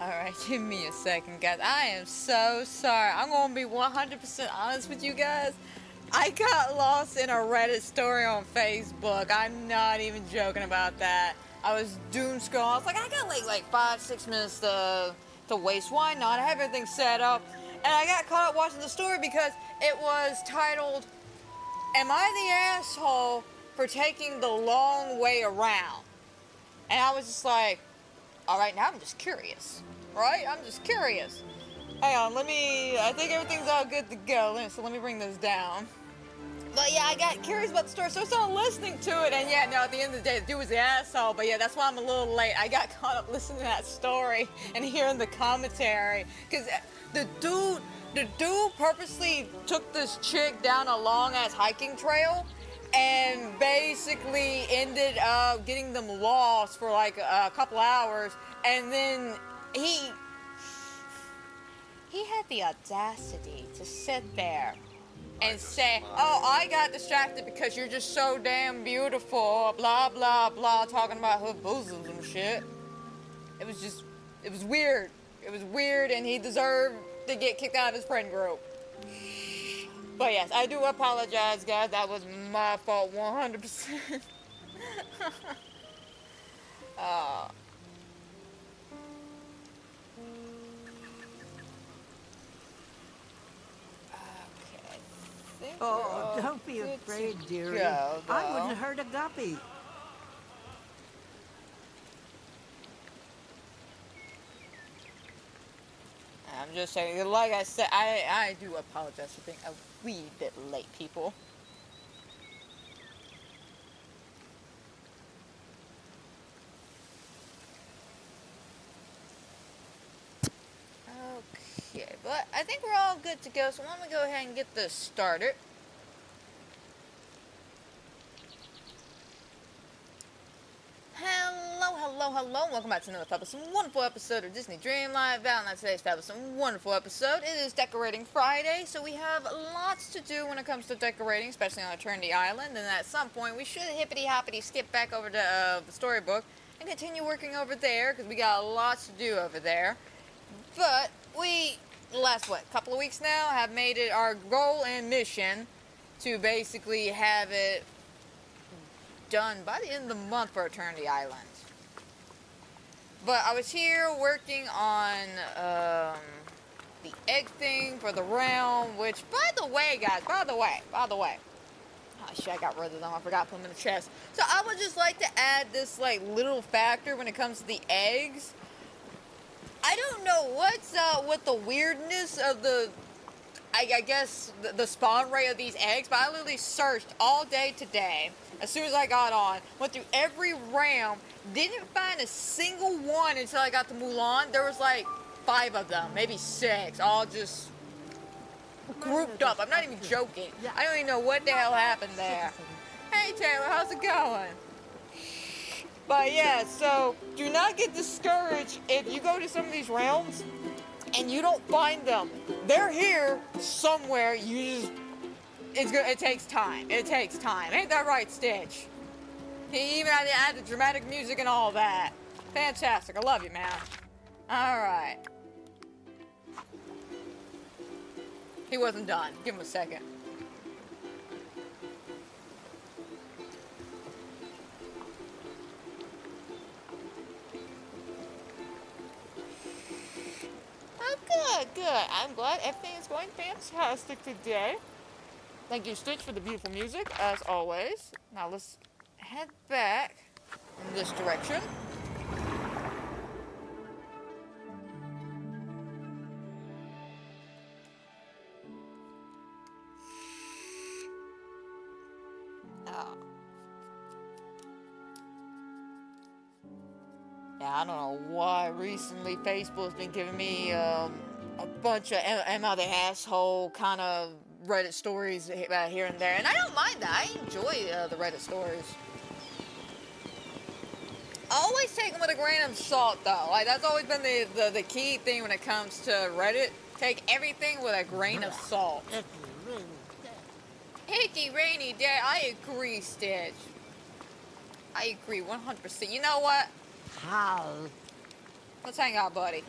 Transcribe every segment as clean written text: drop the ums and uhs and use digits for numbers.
Alright, give me a second, guys. I am so sorry. I'm gonna be 100% honest with you guys. I got lost in a Reddit story on Facebook. I'm not even joking about that. I was doom scrolling. I was like, I got like 5-6 minutes to waste. Why not? I have everything set up. And I got caught up watching the story because it was titled, Am I the Asshole for Taking the Long Way Around? And I was just like, alright, now I'm just curious. Right? I'm just curious. Hang on, I think everything's all good to go. So let me bring this down. But yeah, I got curious about the story, so I started listening to it. And yeah, no, at the end of the day, the dude was the asshole. But yeah, that's why I'm a little late. I got caught up listening to that story and hearing the commentary. Because the dude purposely took this chick down a long-ass hiking trail and basically ended up getting them lost for like a couple hours. And then he had the audacity to sit there and say, oh, I got distracted because you're just so damn beautiful, blah, blah, blah, talking about her bosoms and shit. It was weird. It was weird, and he deserved to get kicked out of his friend group. But yes, I do apologize, guys. That was my fault 100%. Oh, don't be afraid, dearie. I wouldn't hurt a guppy. I'm just saying, like I said, I do apologize for being a wee bit late, people. Okay, but I think we're all good to go, so why don't we go ahead and get this started. Hello, welcome back to another fabulous, wonderful episode of Disney Dreamlight. Valentine's today's fabulous, wonderful episode. It is Decorating Friday, so we have lots to do when it comes to decorating, especially on Eternity Island, and at some point we should hippity-hoppity skip back over to the Storybook and continue working over there, because we got lots to do over there. But we, the last, couple of weeks now, have made it our goal and mission to basically have it done by the end of the month for Eternity Island. But I was here working on the egg thing for the realm, which, by the way, guys, by the way. Oh shit, I got rid of them. I forgot to put them in the chest. So I would just like to add this like little factor when it comes to the eggs. I don't know what's with the weirdness of I guess the spawn rate of these eggs, but I literally searched all day today. As soon as I got on, went through every realm, didn't find a single one until I got to Mulan. There was like 5 of them, maybe 6, all just grouped up. I'm not even joking. I don't even know what the hell happened there. Hey Taylor, how's it going? But yeah, so do not get discouraged if you go to some of these realms and you don't find them. They're here somewhere. It takes time. It takes time. Ain't that right, Stitch? He even had to add the dramatic music and all that. Fantastic. I love you, man. Alright. He wasn't done. Give him a second. Oh, good. I'm glad everything is going fantastic today. Thank you, Stitch, for the beautiful music, as always. Now let's head back in this direction. Yeah, I don't know why recently Facebook's been giving me a bunch of am I the asshole kind of Reddit stories here and there, and I don't mind that. I enjoy the Reddit stories. Always take them with a grain of salt, though. Like that's always been the key thing when it comes to Reddit. Take everything with a grain of salt. Icky rainy day. I agree, Stitch. I agree 100%. You know what? How? Let's hang out, buddy.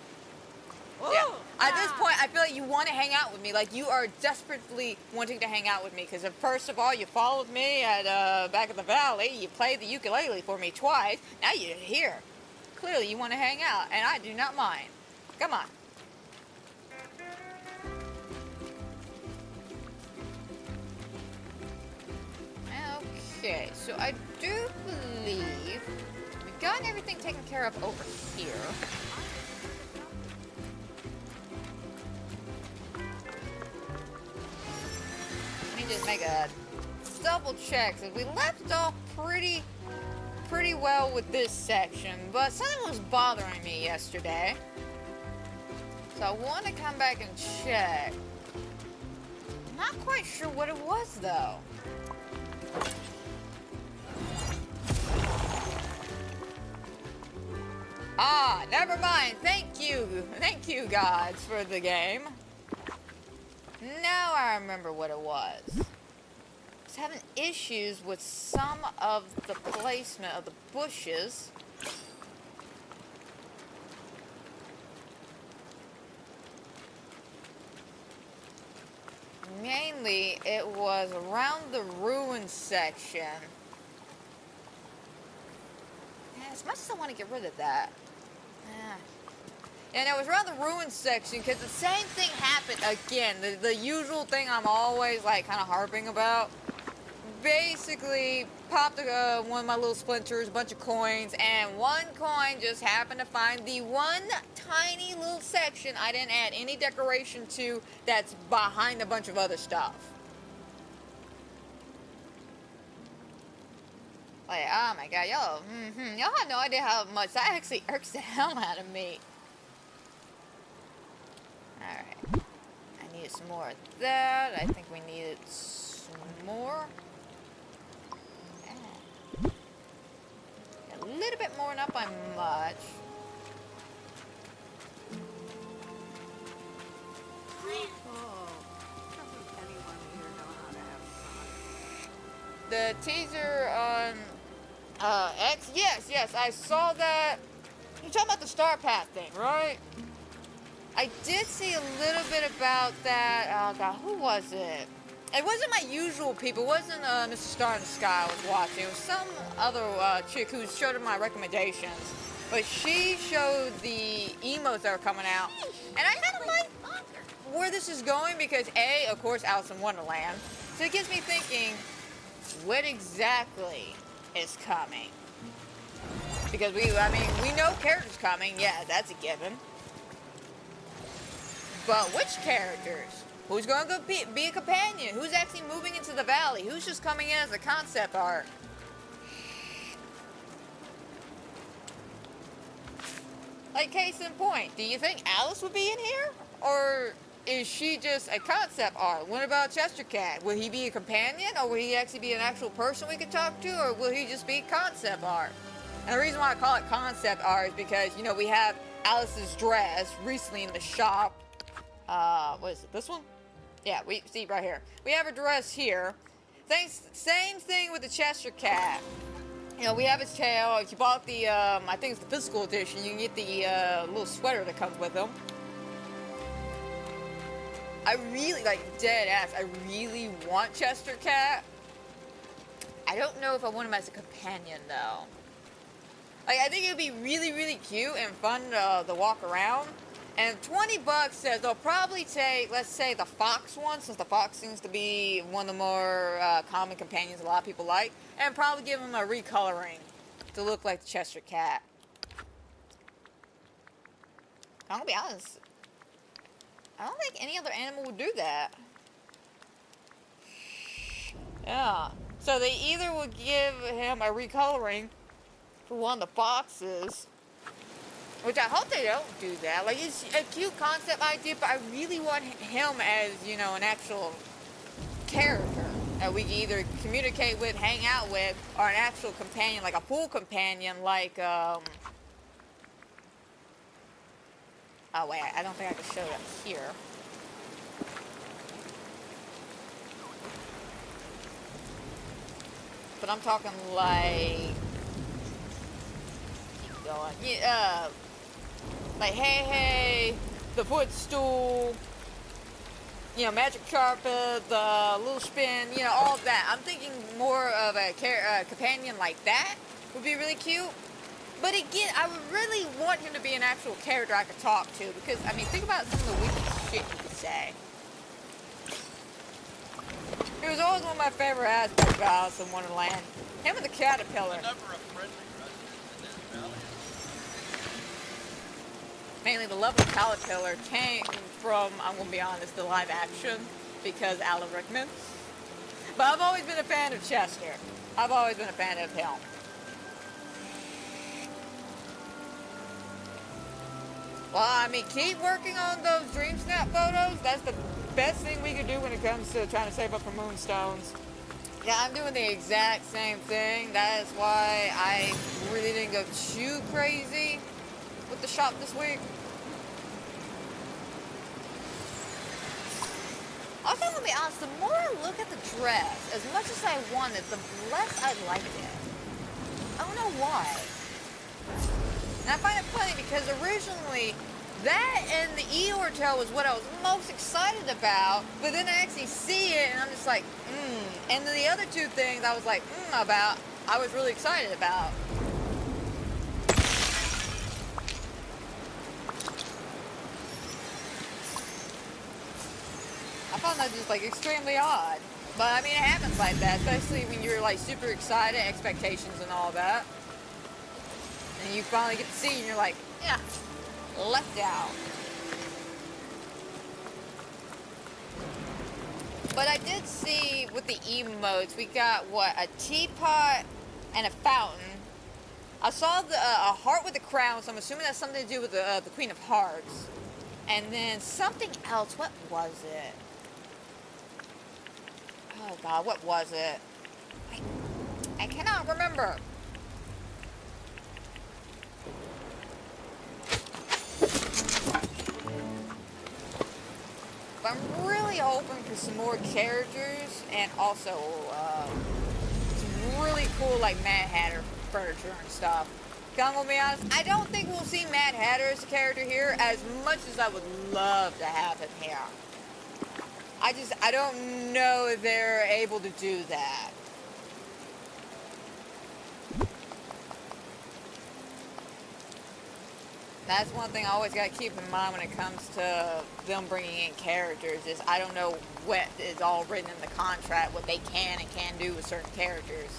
Yeah. At this point, I feel like you want to hang out with me. Like, you are desperately wanting to hang out with me. Because first of all, you followed me at back at the valley. You played the ukulele for me twice. Now you're here. Clearly, you want to hang out. And I do not mind. Come on. Okay, so I do believe we've gotten everything taken care of over here. Let me just make a double check, because we left off pretty well with this section, but something was bothering me yesterday. So I want to come back and check. Not quite sure what it was, though. Ah, never mind. Thank you, gods, for the game. Now I remember what it was. I was having issues with some of the placement of the bushes. Mainly, it was around the ruin section. Yeah, as much as I want to get rid of that. And it was around the ruin section because the same thing happened again. The usual thing I'm always like kind of harping about. Basically, popped one of my little splinters, a bunch of coins, and one coin just happened to find the one tiny little section I didn't add any decoration to that's behind a bunch of other stuff. Like, oh my god, y'all have no idea how much that actually irks the hell out of me. Alright. I needed some more of that. I think we needed some more. A little bit more, not by much. The teaser on X? Yes, I saw that. You're talking about the Star Path thing, right? I did see a little bit about that. Oh god, who was it? It wasn't my usual people. It wasn't Mr. Star in the Sky I was watching. It was some other chick who showed her my recommendations. But she showed the emotes that were coming out. And I kind of like where this is going because A, of course, Alice in Wonderland. So it gets me thinking, what exactly is coming? Because we know characters coming. Yeah, that's a given. But which characters? Who's going to be a companion? Who's actually moving into the valley? Who's just coming in as a concept art? Like, case in point, do you think Alice would be in here? Or is she just a concept art? What about Chester Cat? Will he be a companion? Or will he actually be an actual person we could talk to? Or will he just be concept art? And the reason why I call it concept art is because, you know, we have Alice's dress recently in the shop. What is it, this one? Yeah, we see right here. We have a dress here. Same thing with the Chester Cat. You know, we have his tail. If you bought the, I think it's the physical edition, you can get the little sweater that comes with him. I really, like, dead ass, I really want Chester Cat. I don't know if I want him as a companion, though. Like, I think it would be really, really cute and fun to walk around. And $20 says they'll probably take, let's say, the fox one, since the fox seems to be one of the more common companions a lot of people like, and probably give him a recoloring to look like the Chester Cat. I'm gonna be honest, I don't think any other animal would do that. Yeah. So they either would give him a recoloring for one of the foxes, which I hope they don't do that. Like, it's a cute concept idea, but I really want him as, you know, an actual character that we can either communicate with, hang out with, or an actual companion, like a pool companion, like, oh wait, I don't think I can show it up here. But I'm talking like, keep going, yeah, like, hey, the footstool, you know, magic carpet, the little spin, you know, all of that. I'm thinking more of a companion like that would be really cute. But again, I would really want him to be an actual character I could talk to, because, I mean, think about some of the witty shit he could say. It was always one of my favorite aspects of Alice in Wonderland. Him and the caterpillar. Mainly the love of caterpillar came from, I'm going to be honest, the live action, because Alan Rickman. But I've always been a fan of Chester. I've always been a fan of him. Well, I mean, keep working on those Dreamsnap photos. That's the best thing we could do when it comes to trying to save up for moonstones. Yeah, I'm doing the exact same thing. That is why I really didn't go too crazy with the shop this week. Also, I'm gonna be honest, the more I look at the dress, as much as I want it, the less I like it. I don't know why. And I find it funny because originally, that and the Eeyore tail was what I was most excited about, but then I actually see it and I'm just like, And then the other two things I was like, about, I was really excited about. I found that just like extremely odd. But I mean, it happens like that, especially when you're like super excited, expectations and all that. And you finally get to see and you're like, yeah, left out. But I did see with the emotes, we got what, a teapot and a fountain. I saw the, a heart with a crown, so I'm assuming that's something to do with the Queen of Hearts. And then something else, what was it? Oh God, what was it? I cannot remember. But I'm really hoping for some more characters and also some really cool like Mad Hatter furniture and stuff. I'm gonna be honest, I don't think we'll see Mad Hatter as a character here as much as I would love to have him here. I don't know if they're able to do that. That's one thing I always got to keep in mind when it comes to them bringing in characters is I don't know what is all written in the contract, what they can and can't do with certain characters.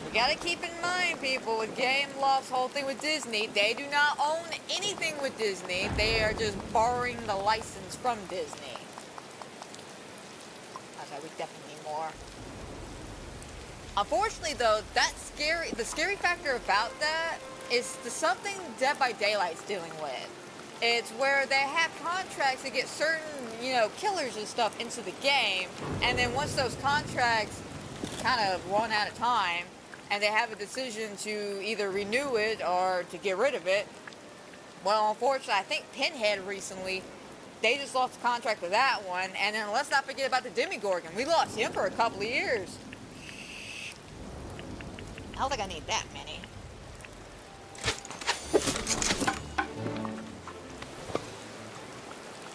We got to keep in mind, people, with Gameloft's whole thing with Disney, they do not own anything with Disney. They are just borrowing the license from Disney. Okay, we definitely need more. Unfortunately, though, the scary factor about that is something Dead by Daylight's dealing with. It's where they have contracts to get certain, killers and stuff into the game, and then once those contracts kind of run out of time, and they have a decision to either renew it or to get rid of it, well, unfortunately, I think Pinhead recently, they just lost the contract with that one, and then let's not forget about the Demogorgon. We lost him for a couple of years. I don't think I need that many.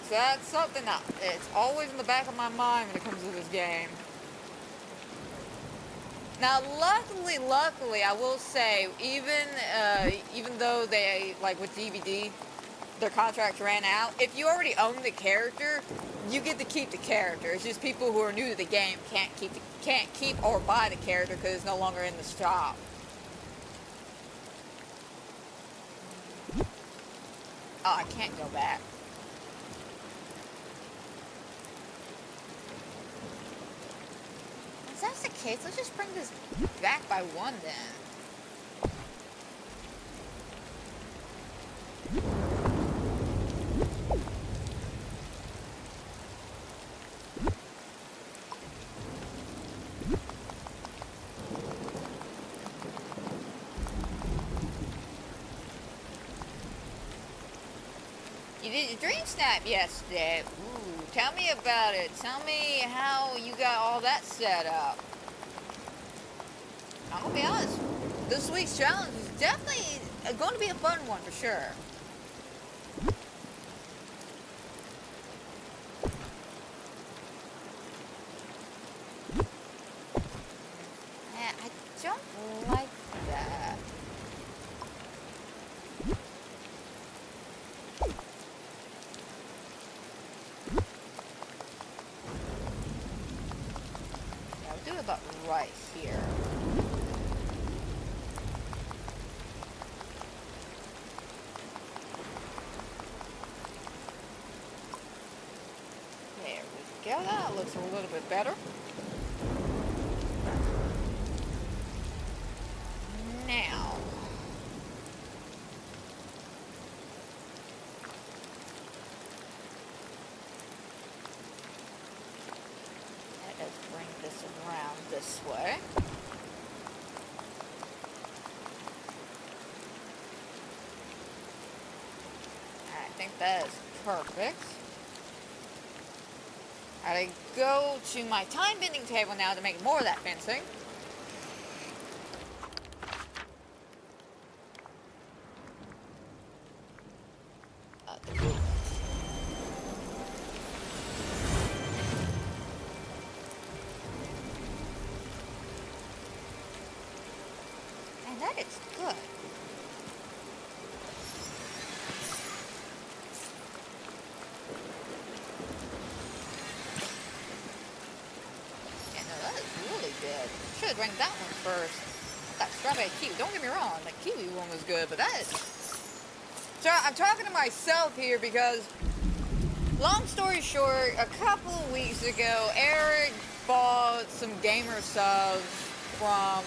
So that's something that it's always in the back of my mind when it comes to this game. Now, luckily, I will say, even though they, like with DVD, their contracts ran out, if you already own the character, you get to keep the character. It's just people who are new to the game can't keep or buy the character because it's no longer in the shop. Oh, I can't go back. If that's the case, let's just bring this back by one then. You did your dream snap yesterday. Ooh, tell me about it. Tell me how you got all that set up. I'm gonna be honest. This week's challenge is definitely going to be a fun one for sure. don't like that. Yeah, I'll do it about right here. There we go. That looks a little bit better. Now, let us bring this around this way. I think that is perfect. I go to my time bending table now to make more of that fencing. And that is good. Yeah, no, that is really good. Should have drank that one first. That strawberry kiwi, don't get me wrong, the kiwi one was good, but that is... So I'm talking to myself here because, long story short, a couple of weeks ago, Eric bought some gamer subs from,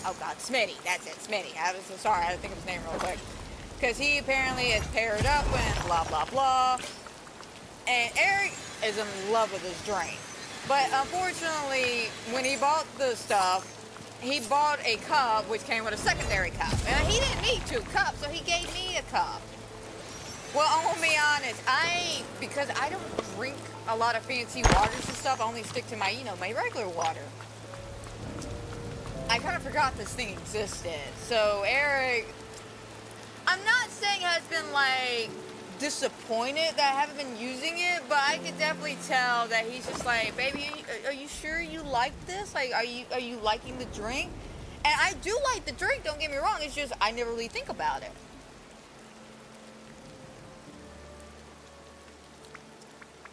oh god, Smitty. That's it, Smitty. I was so sorry, I had to think of his name real quick. Because he apparently had paired up with blah, blah, blah. And Eric is in love with his drink. But unfortunately, when he bought the stuff, he bought a cup which came with a secondary cup. And he didn't need 2 cups, so he gave me a cup. Well, I'm gonna be honest, because I don't drink a lot of fancy waters and stuff, I only stick to my, my regular water. I kind of forgot this thing existed. So Eric, I'm not saying has been like disappointed that I haven't been using it, but I can definitely tell that he's just like, baby, are you sure you like this? Like, are you liking the drink? And I do like the drink, don't get me wrong, it's just I never really think about it.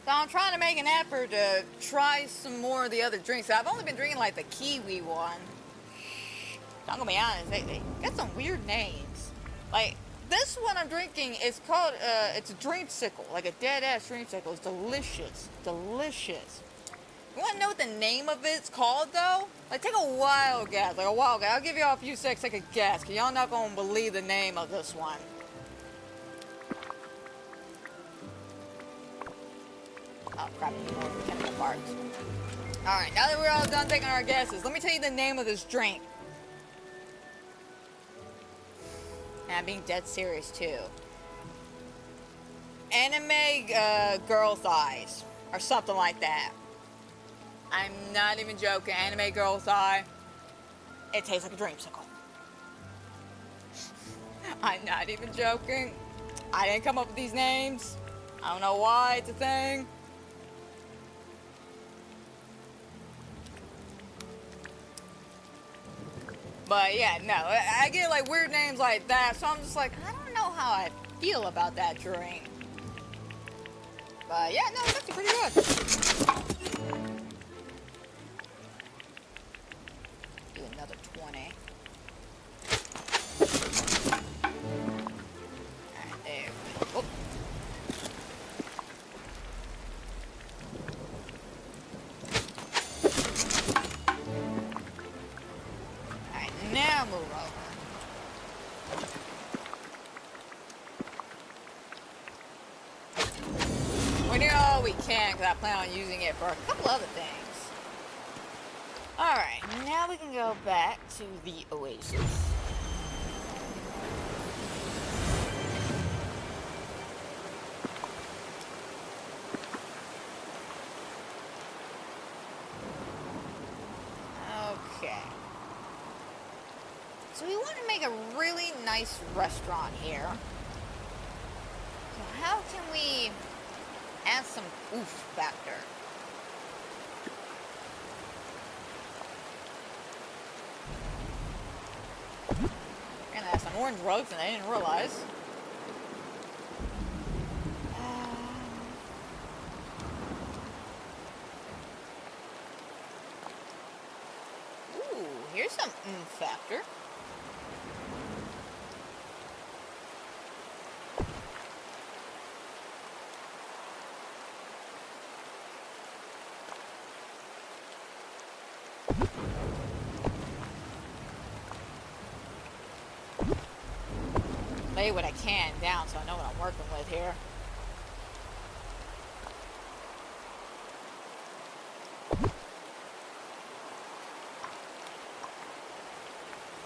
So I'm trying to make an effort to try some more of the other drinks. I've only been drinking like the kiwi one. I'm gonna be honest, they got some weird names. Like, this one I'm drinking is called, it's a dreamsicle, like a dead-ass dreamsicle. It's delicious, delicious. You wanna know what the name of it's called, though? Like, take a wild guess, I'll give y'all a few seconds to take a guess, because y'all not gonna believe the name of this one. Oh, crap, more chemical parts. Alright, now that we're all done taking our guesses, let me tell you the name of this drink. And I'm being dead serious, too. Anime girl thighs, or something like that. I'm not even joking, anime girl thigh. It tastes like a dreamsicle. I'm not even joking. I didn't come up with these names. I don't know why it's a thing. But yeah, no, I get like weird names like that, so I'm just like, I don't know how I feel about that drink. But yeah, no, it's actually pretty good. Do another 20. Alright, there we go. Now move over. We do all we can because I plan on using it for a couple other things. Alright, now we can go back to the Oasis. Okay. So we want to make a really nice restaurant here. So how can we add some oomph factor? orange rugs and I didn't realize. Ooh, here's some factor. Lay what I can down so I know what I'm working with here.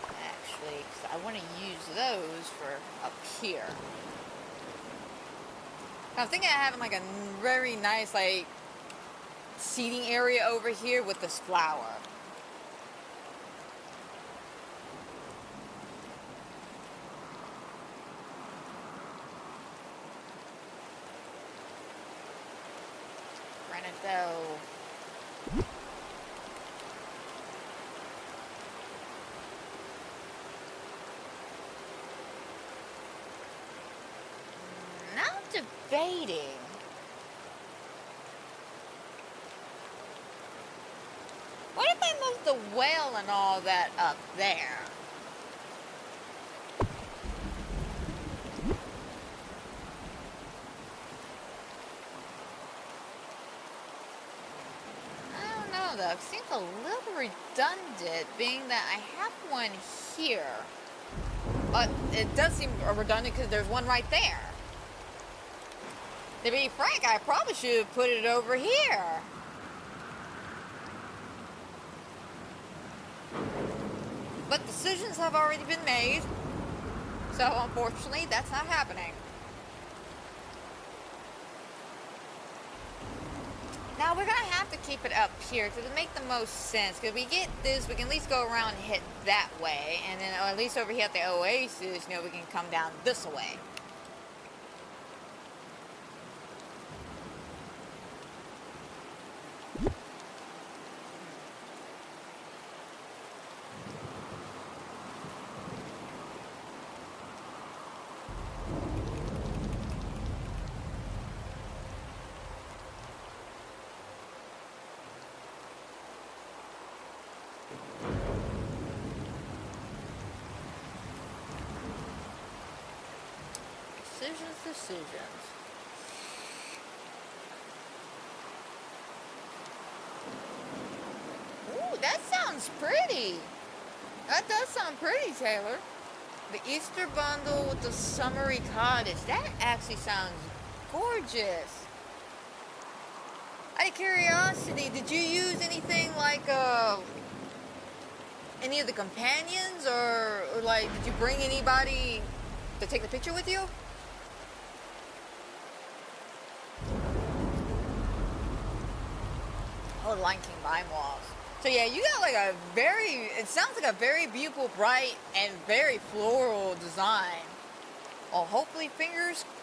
Actually, 'cause I want to use those for up here. I'm thinking of having like a very nice like seating area over here with this flower. Though. Now I'm debating. What if I move the whale and all that up there? Though. It seems a little redundant, being that I have one here. But it does seem redundant because there's one right there. To be frank, I probably should have put it over here. But decisions have already been made. So unfortunately, that's not happening. Now we're going to have to keep it up here to make the most sense. Because we get this, we can at least go around and hit that way. And then at least over here at the oasis, we can come down this way. Decisions. Ooh, that sounds pretty. That does sound pretty, Taylor. The Easter bundle with the summery cottage. That actually sounds gorgeous. Out of curiosity, did you use anything like any of the companions, or like did you bring anybody to take the picture with you? Oh, the Lion King Vine walls. So yeah, you got like a very, it sounds like a very beautiful, bright, and very floral design. Well, hopefully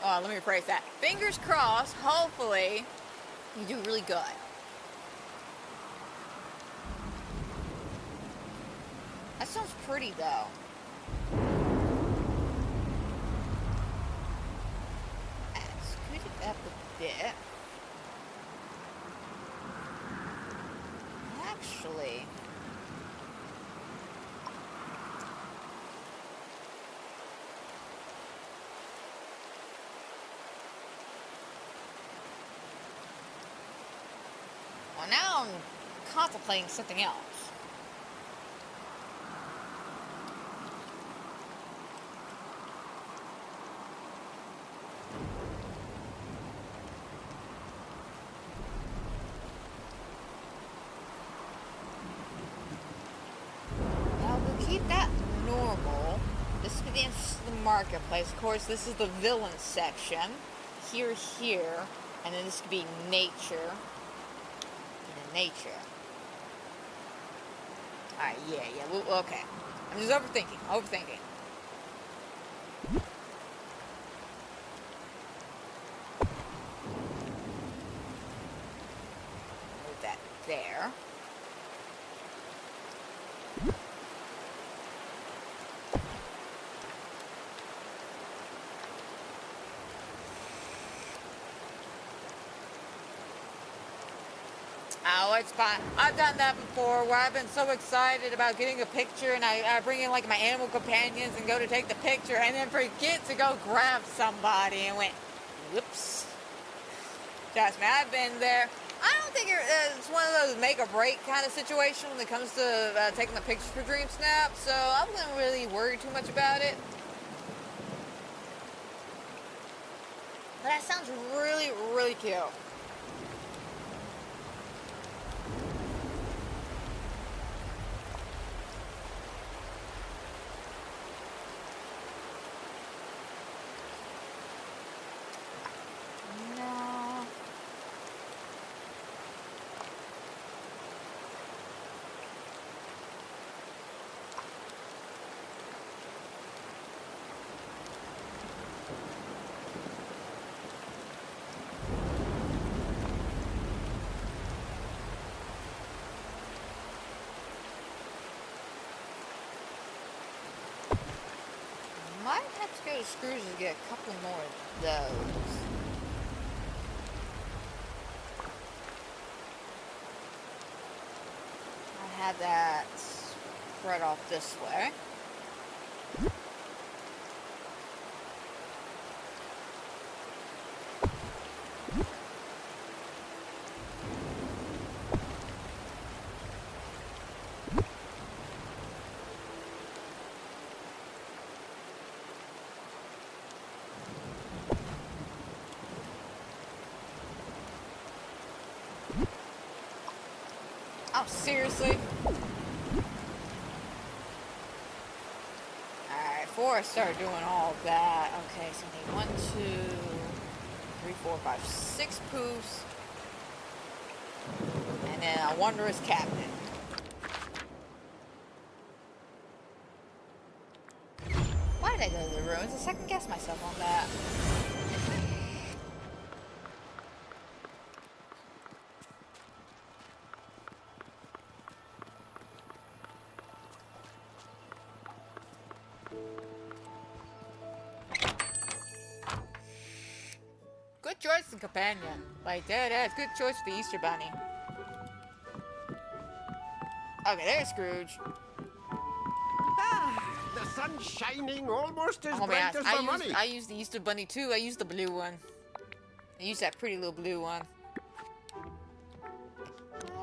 let me rephrase that. Fingers crossed, hopefully, you do really good. That sounds pretty though. Scoot it up a bit. Actually, well, now I'm contemplating something else. Keep that normal. This is the entrance to the marketplace. Of course, this is the villain section. Here, and then this could be nature. And then nature. Alright, yeah. Well, okay. I'm just overthinking. Move that there. Oh, it's fine. I've done that before where I've been so excited about getting a picture and I bring in like my animal companions and go to take the picture and then forget to go grab somebody and went, whoops. Trust me, I've been there. I don't think it's one of those make or break kind of situation when it comes to taking the pictures for Dreamsnaps, so I wouldn't really worry too much about it. But that sounds really, really cute. Might have to go to Scrooge and get a couple more of those. I have that spread off this way. Oh, seriously? Alright, before I start doing all of that, okay, so I need 1, 2, 3, 4, 5, 6 poofs. And then a wondrous cabinet. Why did I go to the ruins? I second guess myself on that. Good choice in companion. Like, that's good choice for the Easter Bunny. Okay, there's Scrooge. The sun's shining almost as Oh, bright man, as the money. I used the Easter Bunny too. I used the blue one. I used that pretty little blue one.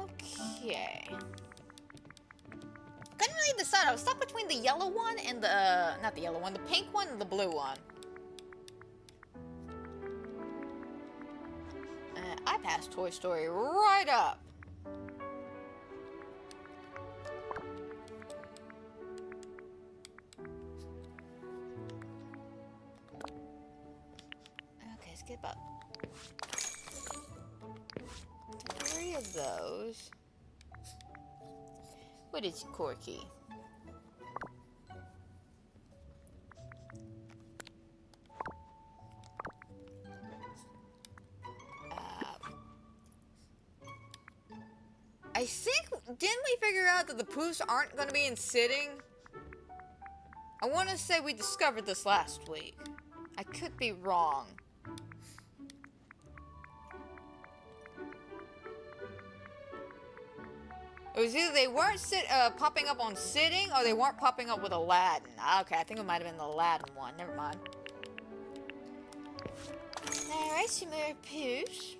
Okay. Couldn't really decide. I was stuck between the yellow one and the, not the yellow one, the pink one and the blue one. I passed Toy Story right up. Okay, let's get about 3 of those. What is Corky? I think, didn't we figure out that the poofs aren't going to be in sitting? I want to say we discovered this last week. I could be wrong. It was either they weren't popping up on sitting, or they weren't popping up with Aladdin. Okay, I think it might have been the Aladdin one. Never mind. Alright, some more poofs.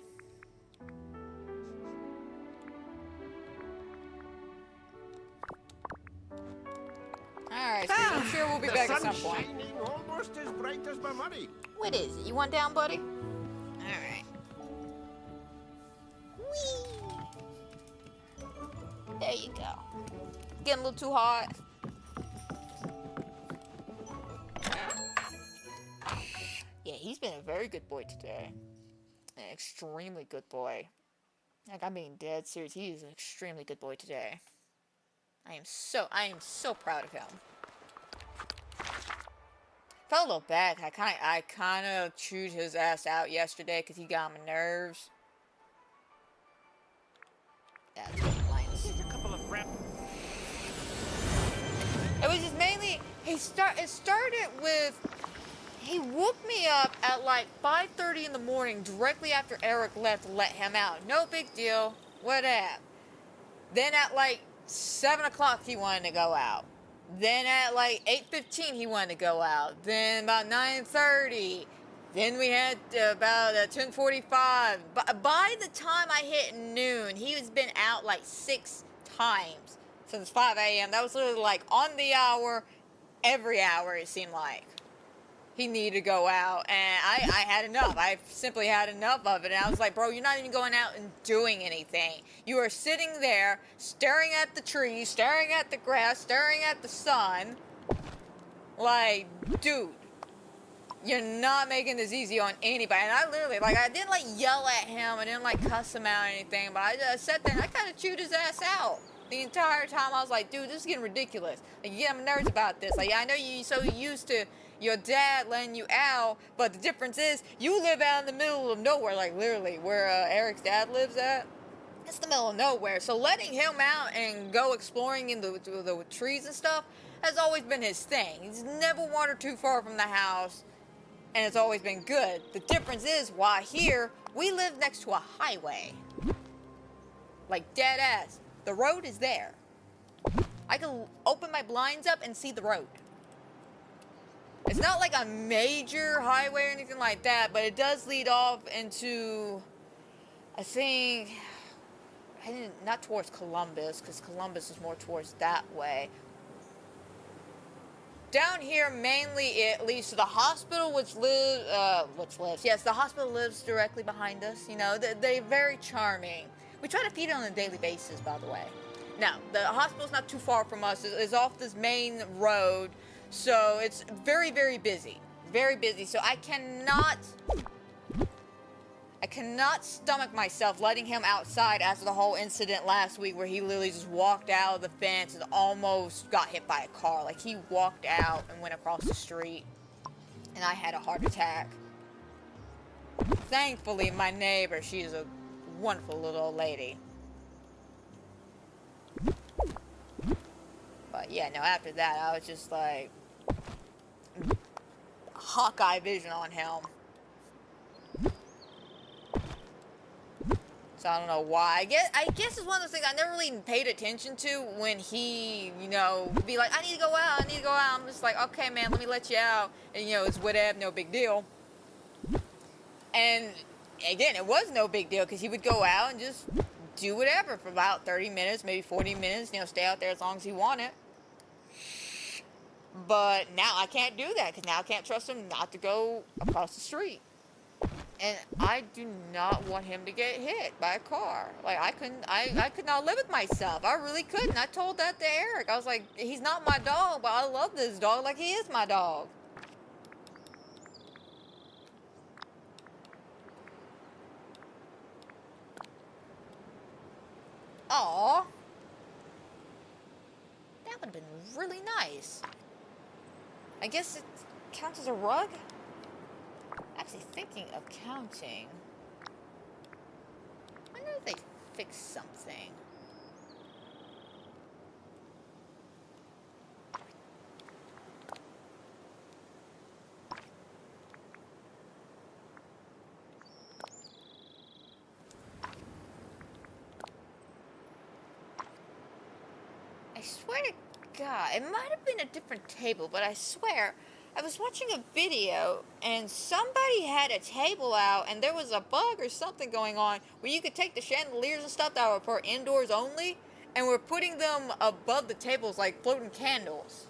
Alright, so I'm sure we'll be back at some point. The sun's shining almost as bright as my money. What is it? You want down, buddy? Alright. Whee! There you go. Getting a little too hot. Yeah, he's been a very good boy today. An extremely good boy. Like, I'm being dead serious. He is an extremely good boy today. I am so proud of him. Felt a little bad. I kind of chewed his ass out yesterday because he got on my nerves. That's complaints. Just a couple of rap. It was just mainly it started with he woke me up at like 5:30 in the morning directly after Eric left to let him out. No big deal. whatever. Then at like 7 o'clock he wanted to go out. Then at like 8:15 he wanted to go out. Then about 9:30. Then we had about 10:45. By the time I hit noon, he was been out like 6 times since 5 a.m. That was literally like on the hour, every hour it seemed like. He needed to go out, and I had enough. I simply had enough of it, and I was like, bro, you're not even going out and doing anything. You are sitting there, staring at the trees, staring at the grass, staring at the sun. Like, dude, you're not making this easy on anybody. And I literally, like, I didn't, like, yell at him. I didn't, like, cuss him out or anything, but I just sat there and I kind of chewed his ass out. The entire time I was like, dude, this is getting ridiculous. Like, you get on my nerves about this. Like, I know you're so used to your dad letting you out, but the difference is you live out in the middle of nowhere, like literally where Eric's dad lives at. It's the middle of nowhere. So letting him out and go exploring in the trees and stuff has always been his thing. He's never wandered too far from the house, and it's always been good. The difference is, while here, we live next to a highway. Like dead ass. The road is there. I can open my blinds up and see the road. It's not like a major highway or anything like that, but it does lead off into, I think, not towards Columbus, because Columbus is more towards that way. Down here, mainly it leads to the hospital, which lives, yes, the hospital lives directly behind us. You know, they're very charming. We try to feed it on a daily basis, by the way. Now, the hospital's not too far from us. It's off this main road. So it's very, very busy. Very busy. So I cannot stomach myself letting him outside after the whole incident last week where he literally just walked out of the fence and almost got hit by a car. Like, he walked out and went across the street, and I had a heart attack. Thankfully, my neighbor, she's a wonderful little old lady. But yeah, no, after that, I was just like, Hawkeye vision on him. So I don't know why. I guess it's one of those things I never really paid attention to when he, you know, be like, I need to go out, I need to go out. I'm just like, okay, man, let me let you out. And, you know, it's whatever, no big deal. And, again, it was no big deal because he would go out and just do whatever for about 30 minutes, maybe 40 minutes, you know, stay out there as long as he wanted. But now I can't do that because now I can't trust him not to go across the street. And I do not want him to get hit by a car. Like, I could not live with myself. I really couldn't. I told that to Eric. I was like, he's not my dog, but I love this dog like he is my dog. Aww. That would have been really nice. I guess it counts as a rug? Actually thinking of counting. I wonder if they fixed something. I swear to God, it might have been a different table, but I swear, I was watching a video and somebody had a table out and there was a bug or something going on where you could take the chandeliers and stuff that were for indoors only and we're putting them above the tables like floating candles.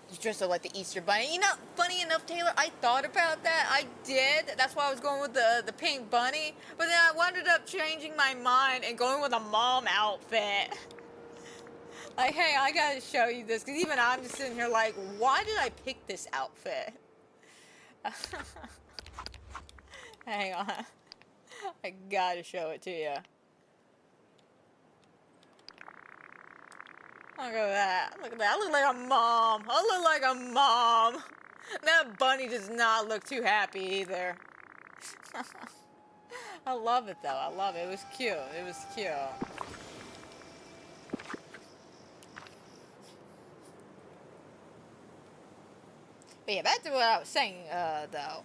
He's dressed up like the Easter Bunny. You know, funny enough, Taylor, I thought about that. I did. That's why I was going with the pink bunny. But then I wound up changing my mind and going with a mom outfit. Like, hey, I gotta show you this. Because even I'm just sitting here like, why did I pick this outfit? Hang on. I gotta show it to you. Look at that. Look at that. I look like a mom. I look like a mom. That bunny does not look too happy either. I love it, though. I love it. It was cute. It was cute. But yeah, back to what I was saying, though.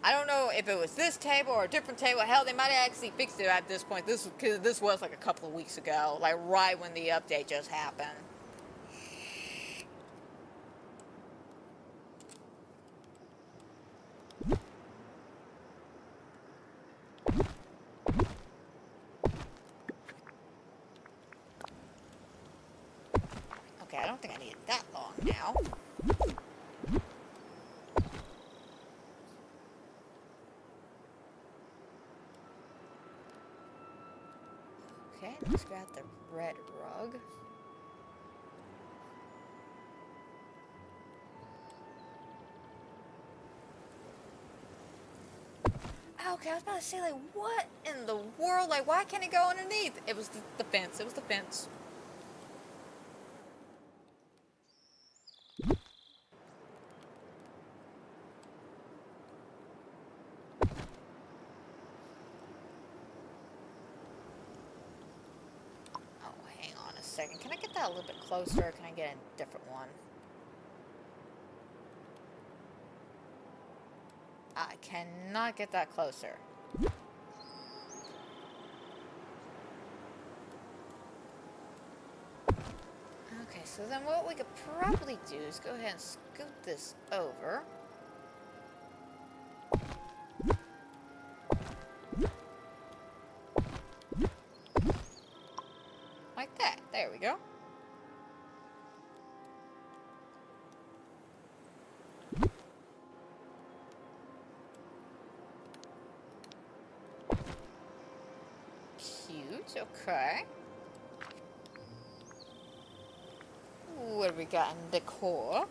I don't know if it was this table or a different table. Hell, they might have actually fixed it at this point. This was like a couple of weeks ago, like right when the update just happened. Okay, I don't think I need it that long now. Okay, let's grab the red rug. Okay, I was about to say, like, what in the world? Like, why can't it go underneath? It was the fence. It was the fence. Second. Can I get that a little bit closer, or can I get a different one? I cannot get that closer. Okay, so then what we could probably do is go ahead and scoot this over. Like that. There we go. Cute. Okay. What have we got in decor?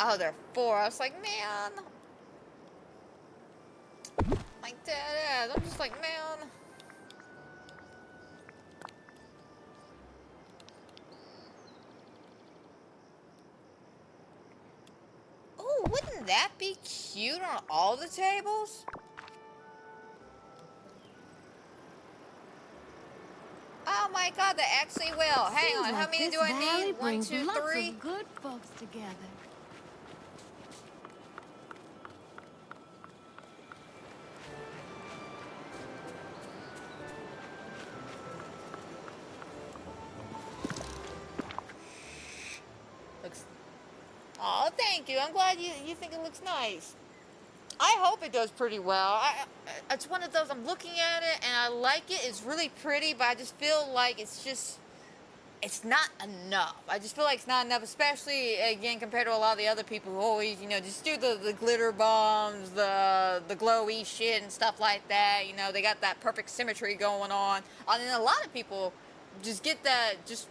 Oh, there are 4. I was like, man. Like, dead. I'm just like, man. Oh, wouldn't that be cute on all the tables? Oh my god, they actually will. Hang on, how many do I need? 1, 2, 3. Of good folks together. Oh, thank you. I'm glad you think it looks nice. I hope it does pretty well. It's one of those, I'm looking at it and I like it. It's really pretty, but I just feel like it's not enough. I just feel like it's not enough, especially, again, compared to a lot of the other people who always, just do the glitter bombs, the glowy shit and stuff like that. They got that perfect symmetry going on. And then a lot of people just get that just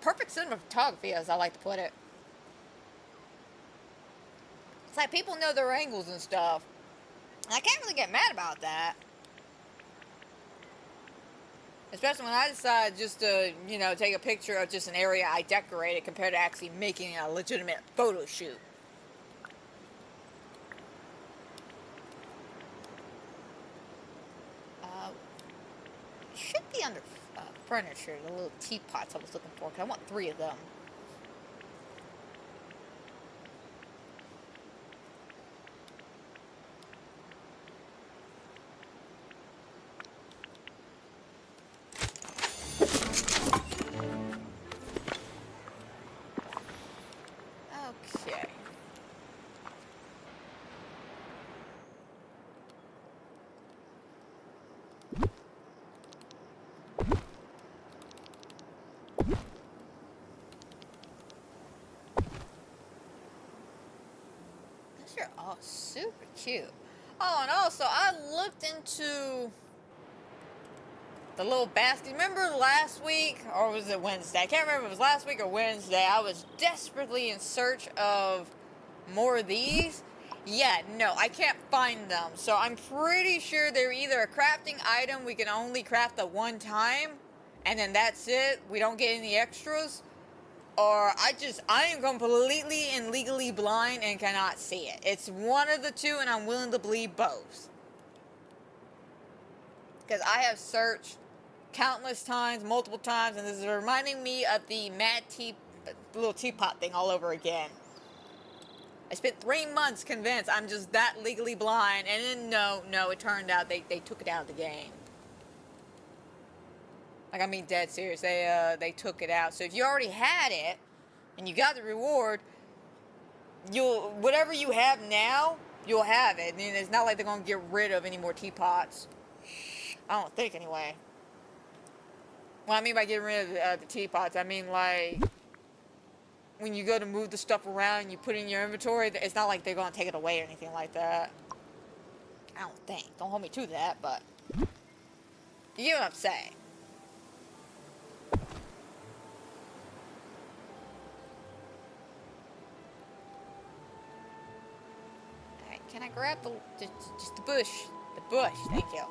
perfect cinematography, as I like to put it. It's like people know their angles and stuff. And I can't really get mad about that. Especially when I decide just to, take a picture of just an area I decorated compared to actually making a legitimate photo shoot. Should be under furniture, the little teapots I was looking for, because I want 3 of them. Okay. Those are all super cute. Oh, and also, I looked into the little basket. Remember last week, or was it Wednesday? I can't remember if it was last week or Wednesday. I was desperately in search of more of these. Yeah, no, I can't find them. So I'm pretty sure they're either a crafting item we can only craft the one time, and then that's it. We don't get any extras. Or I am completely and legally blind and cannot see it. It's one of the two, and I'm willing to believe both. Because I have searched countless times, multiple times, and this is reminding me of the little teapot thing all over again. I spent 3 months convinced I'm just that legally blind, and then no, it turned out they took it out of the game. Like, I mean, dead serious. They took it out. So if you already had it, and you got the reward, whatever you have now, you'll have it. I mean, it's not like they're gonna get rid of any more teapots. I don't think, anyway. What I mean by getting rid of the teapots, I mean, like, when you go to move the stuff around and you put it in your inventory, it's not like they're gonna take it away or anything like that. I don't think. Don't hold me to that, but you get what I'm saying. Alright, can I grab just the bush? The bush, thank you.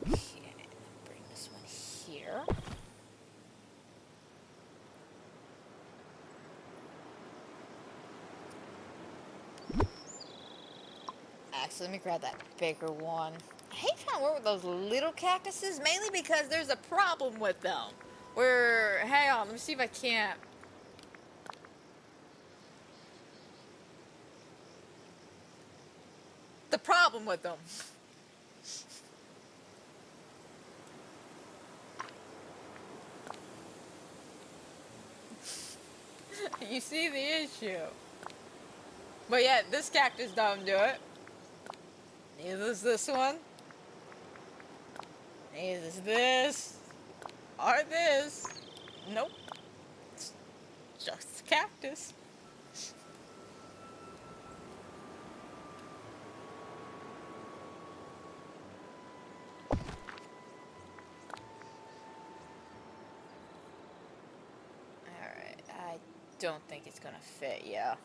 Okay, bring this one here. Actually, let me grab that bigger one. I hate trying to work with those little cactuses, mainly because there's a problem with them. Hang on, let me see if I can't. The problem with them. You see the issue. But yeah, this cactus don't do it. Neither is this one. Neither is this. Or this. Nope. It's just a cactus. Alright, I don't think it's gonna fit, yeah.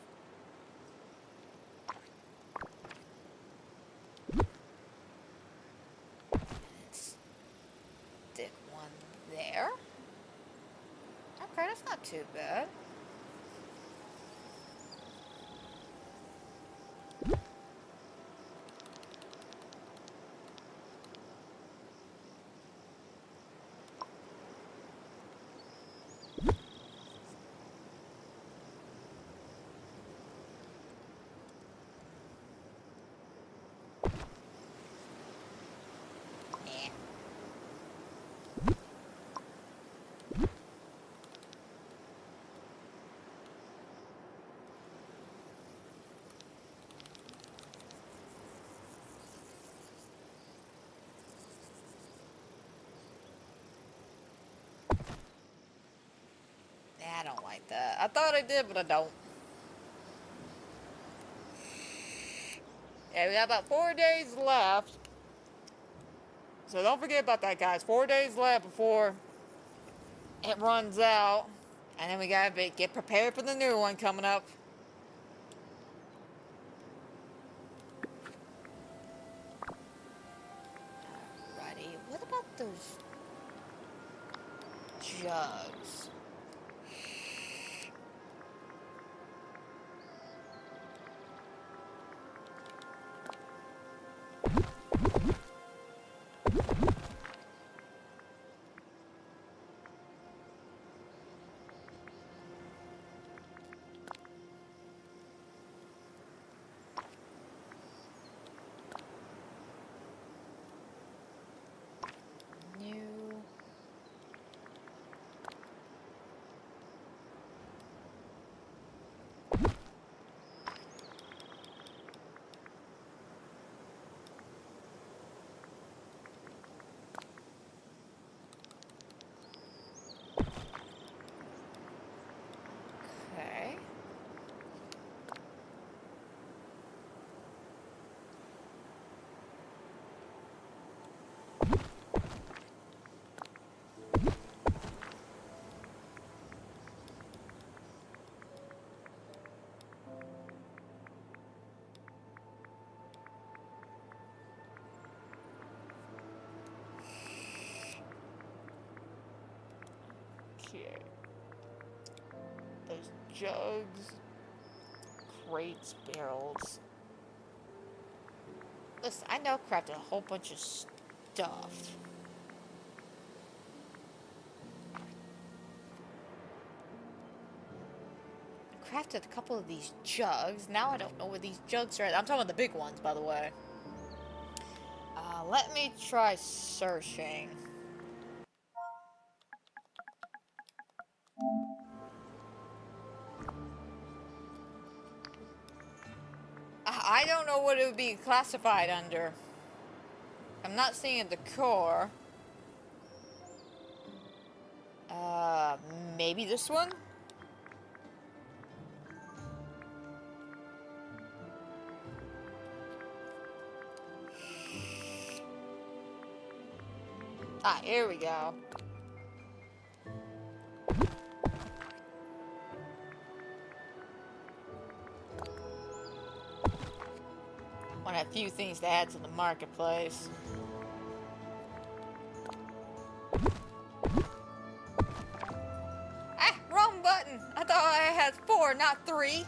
Stick one there. Okay, that's not too bad. I don't like that. I thought I did, but I don't. Yeah, we got about 4 days left. So don't forget about that, guys. 4 days left before it runs out. And then we gotta get prepared for the new one coming up. Alrighty. What about those jugs? New. Okay. Okay. There's jugs, crates, barrels. Listen, I know I crafted a whole bunch of stuff. I crafted a couple of these jugs. Now I don't know where these jugs are at. I'm talking about the big ones, by the way. Let me try searching. I don't know what it would be classified under. I'm not seeing the core. Maybe this one? Ah, here we go. One of the few things to add to the marketplace. Ah, wrong button. I thought I had 4, not 3.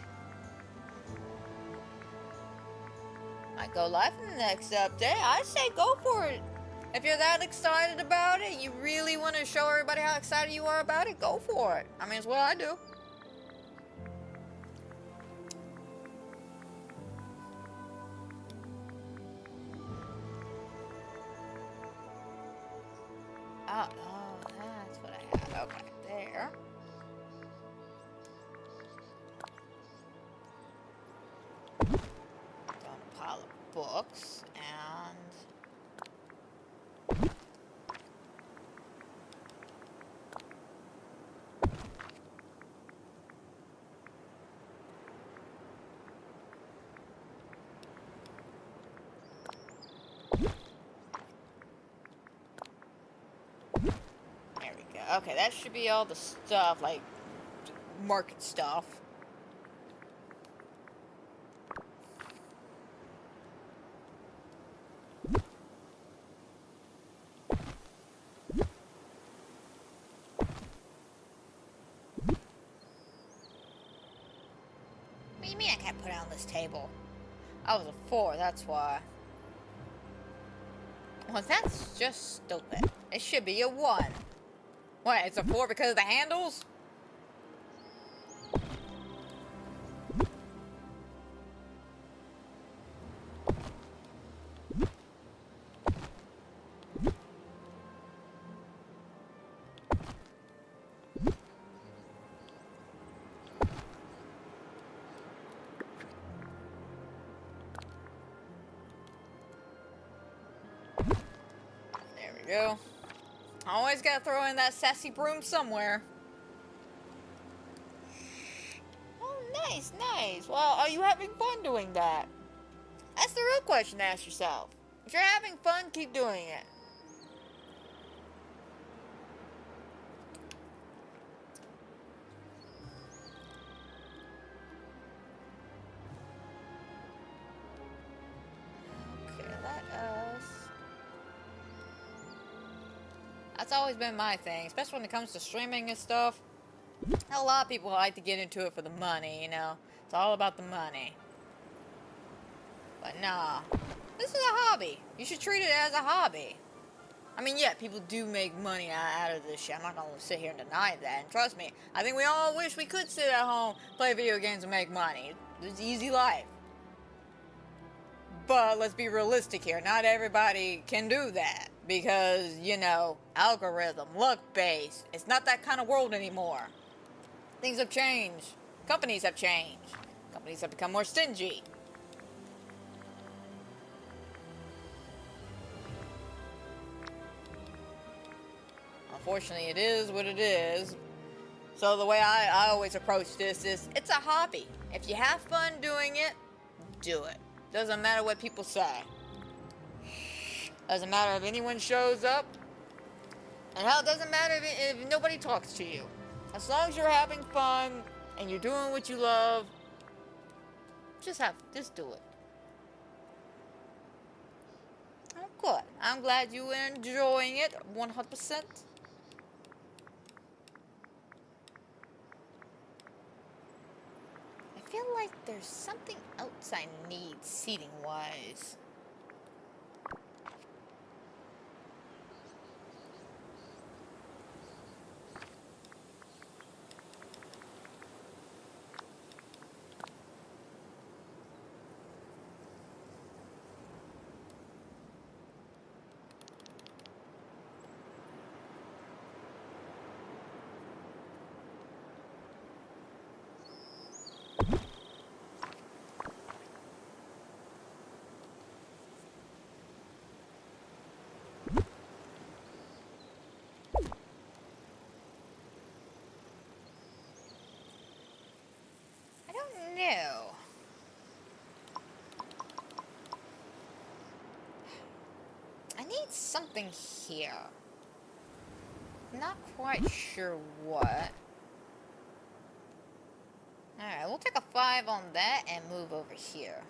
Might go live in the next update. I say go for it. If you're that excited about it, you really want to show everybody how excited you are about it, go for it. I mean, it's what I do. Oh, that's what I had. Okay, there. Down a pile of books, and... There we go. Okay, that should be all the stuff, like, market stuff. What do you mean I can't put it on this table? I was a 4, that's why. Well, that's just stupid. It should be a 1. What, it's a 4 because of the handles? There we go. Always gotta throw in that sassy broom somewhere. Oh, nice, nice. Well, are you having fun doing that? That's the real question to ask yourself. If you're having fun, keep doing it. Okay, let us... That's always been my thing, especially when it comes to streaming and stuff. A lot of people like to get into it for the money, you know. It's all about the money. But nah, this is a hobby. You should treat it as a hobby. I mean, yeah, people do make money out of this shit. I'm not gonna sit here and deny that. And trust me, I think we all wish we could sit at home, play video games, and make money. It's an easy life. But let's be realistic here. Not everybody can do that. Because, you know, algorithm, luck-based. It's not that kind of world anymore. Things have changed. Companies have changed. Companies have become more stingy. Unfortunately, it is what it is. So the way I always approach this is, it's a hobby. If you have fun doing it, do it. Doesn't matter what people say. Doesn't matter if anyone shows up. And hell, it doesn't matter if nobody talks to you. As long as you're having fun and you're doing what you love, just do it. Oh, good. I'm glad you were enjoying it 100%. I feel like there's something else I need seating-wise. put something here. Not quite sure what. Alright, we'll take a 5 on that and move over here.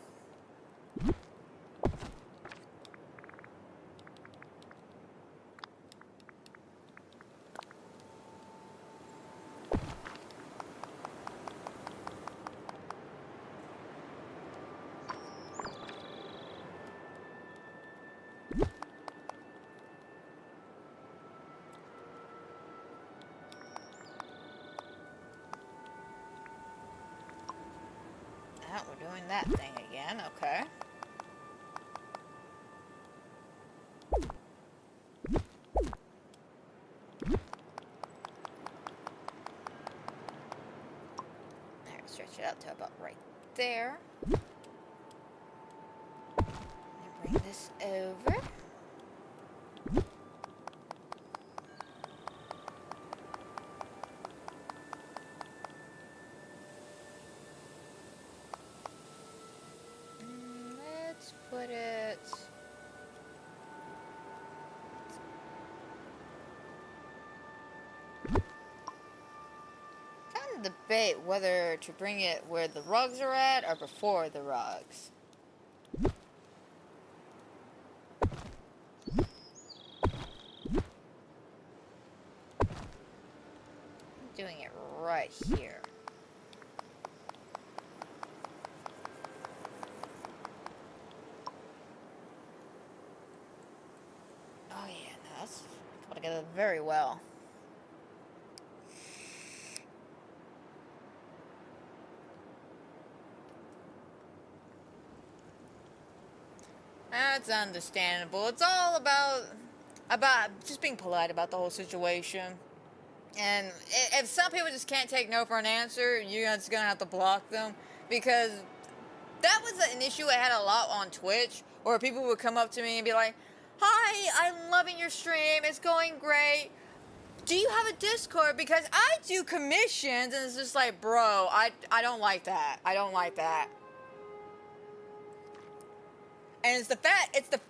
We're doing that thing again, okay. Alright, stretch it out to about right there. And bring this over. Put it... Trying to debate whether to bring it where the rugs are at or before the rugs. I'm doing it right here. Together very well. That's understandable. It's all about just being polite about the whole situation. And if some people just can't take no for an answer, you're just gonna have to block them, because that was an issue I had a lot on Twitch, where people would come up to me and be like, "Hi, I'm loving your stream. It's going great. Do you have a Discord? Because I do commissions." And it's just like, bro, I don't like that. I don't like that. And it's the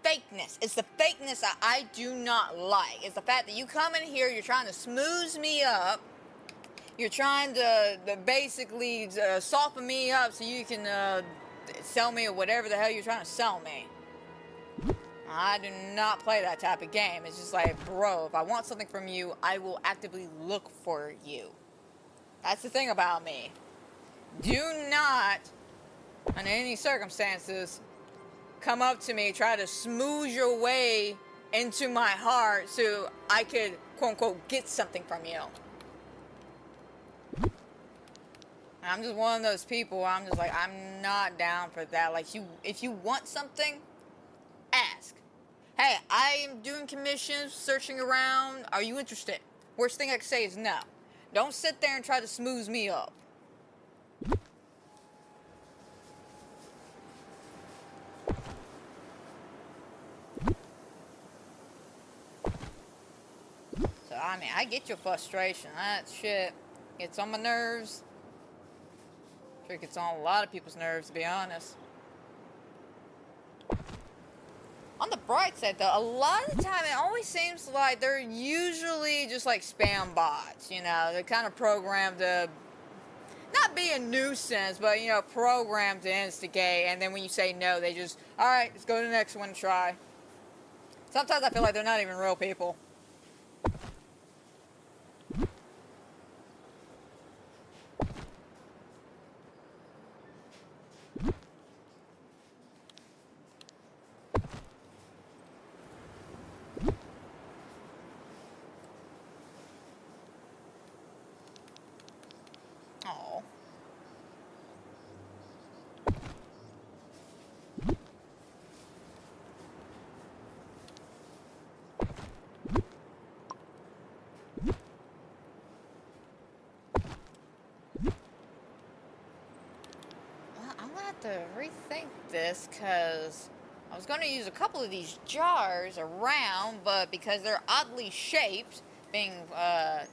fakeness. It's the fakeness that I do not like. It's the fact that you come in here, you're trying to smooth me up. You're trying to basically soften me up so you can sell me or whatever the hell you're trying to sell me. I do not play that type of game. It's just like, bro, if I want something from you, I will actively look for you. That's the thing about me. Do not, under any circumstances, come up to me, try to smooth your way into my heart so I could, quote unquote, get something from you. And I'm just one of those people where I'm just like, I'm not down for that. Like, if you want something, ask. Hey, I am doing commissions, searching around. Are you interested? Worst thing I can say is no. Don't sit there and try to smooth me up. So, I mean, I get your frustration. That shit gets on my nerves. I'm sure it gets on a lot of people's nerves, to be honest. On the bright side, though, a lot of the time it always seems like they're usually just like spam bots, you know. They're kind of programmed to not be a nuisance, but, you know, programmed to instigate. And then when you say no, they just, alright, let's go to the next one and try. Sometimes I feel like they're not even real people. Oh. Well, I'm gonna have to rethink this, because I was going to use a couple of these jars around, but because they're oddly shaped, being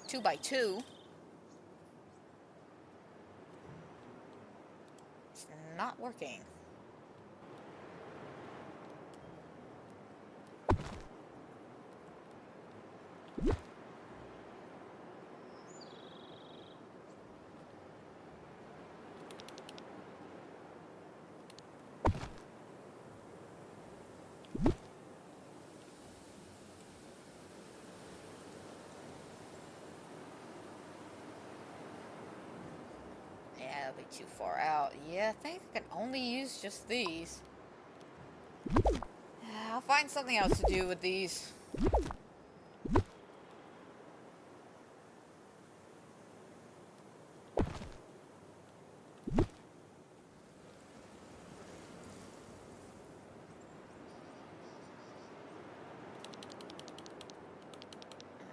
2x2, it's not working. that'll be too far out. Yeah, I think I can only use just these. I'll find something else to do with these.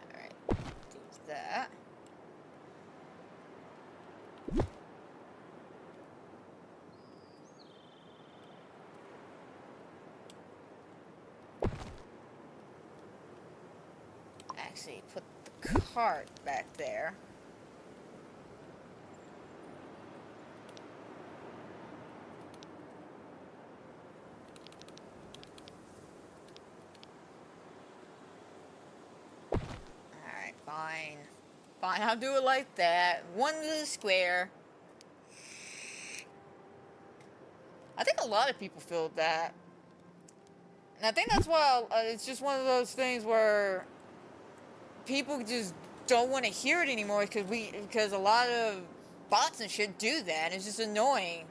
Alright, do that. Actually, put the cart back there. Alright, fine. Fine, I'll do it like that. One little square. I think a lot of people feel that. And I think that's why it's just one of those things where people just don't want to hear it anymore because a lot of bots and shit do that. And it's just annoying.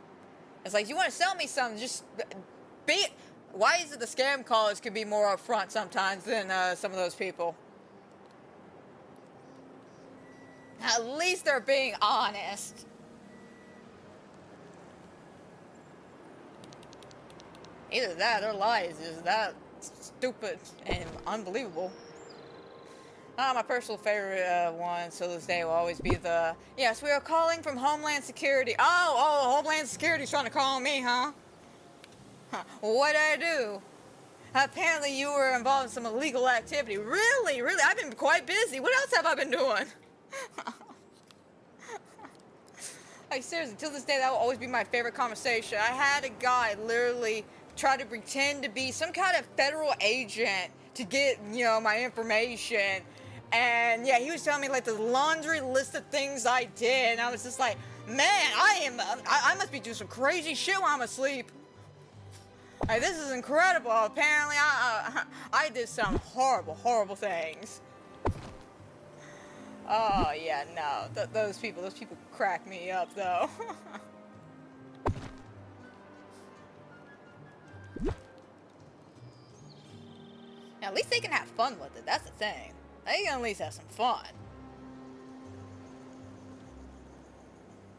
It's like, you want to sell me something, just be. Why is it the scam callers can be more upfront sometimes than some of those people? At least they're being honest. Either that or lies is that stupid and unbelievable. My personal favorite one till this day will always be the, yes, we are calling from Homeland Security. Oh, Homeland Security's trying to call me, huh? What'd I do? Apparently you were involved in some illegal activity. Really? I've been quite busy. What else have I been doing? Like, seriously, till this day, that will always be my favorite conversation. I had a guy literally try to pretend to be some kind of federal agent to get, you know, my information. And yeah, he was telling me like the laundry list of things I did. And I was just like, man, I must be doing some crazy shit while I'm asleep. Like, this is incredible. Apparently, I did some horrible things. Oh, yeah, no. Those people crack me up, though. Now, at least they can have fun with it. That's the thing. They can at least have some fun.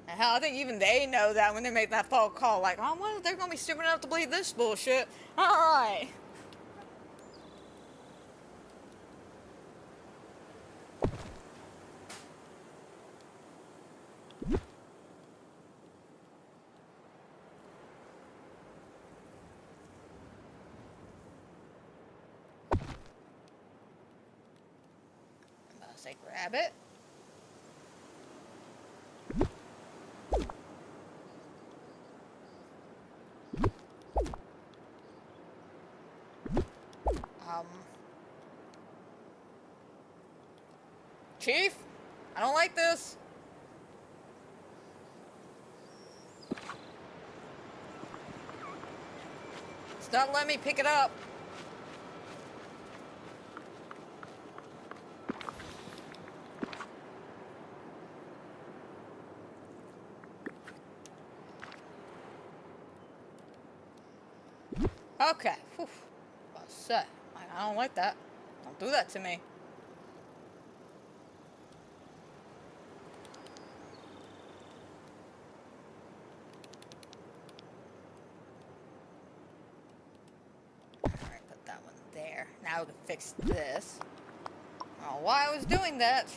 And hell, I think even they know that when they make that phone call. Like, oh, well, they're going to be stupid enough to believe this bullshit. All right. Say grab it. Chief, I don't like this. It's not letting me pick it up. Okay. Whew. About to say, I don't like that. Don't do that to me. Alright, put that one there. Now we can fix this. I don't know why I was doing that.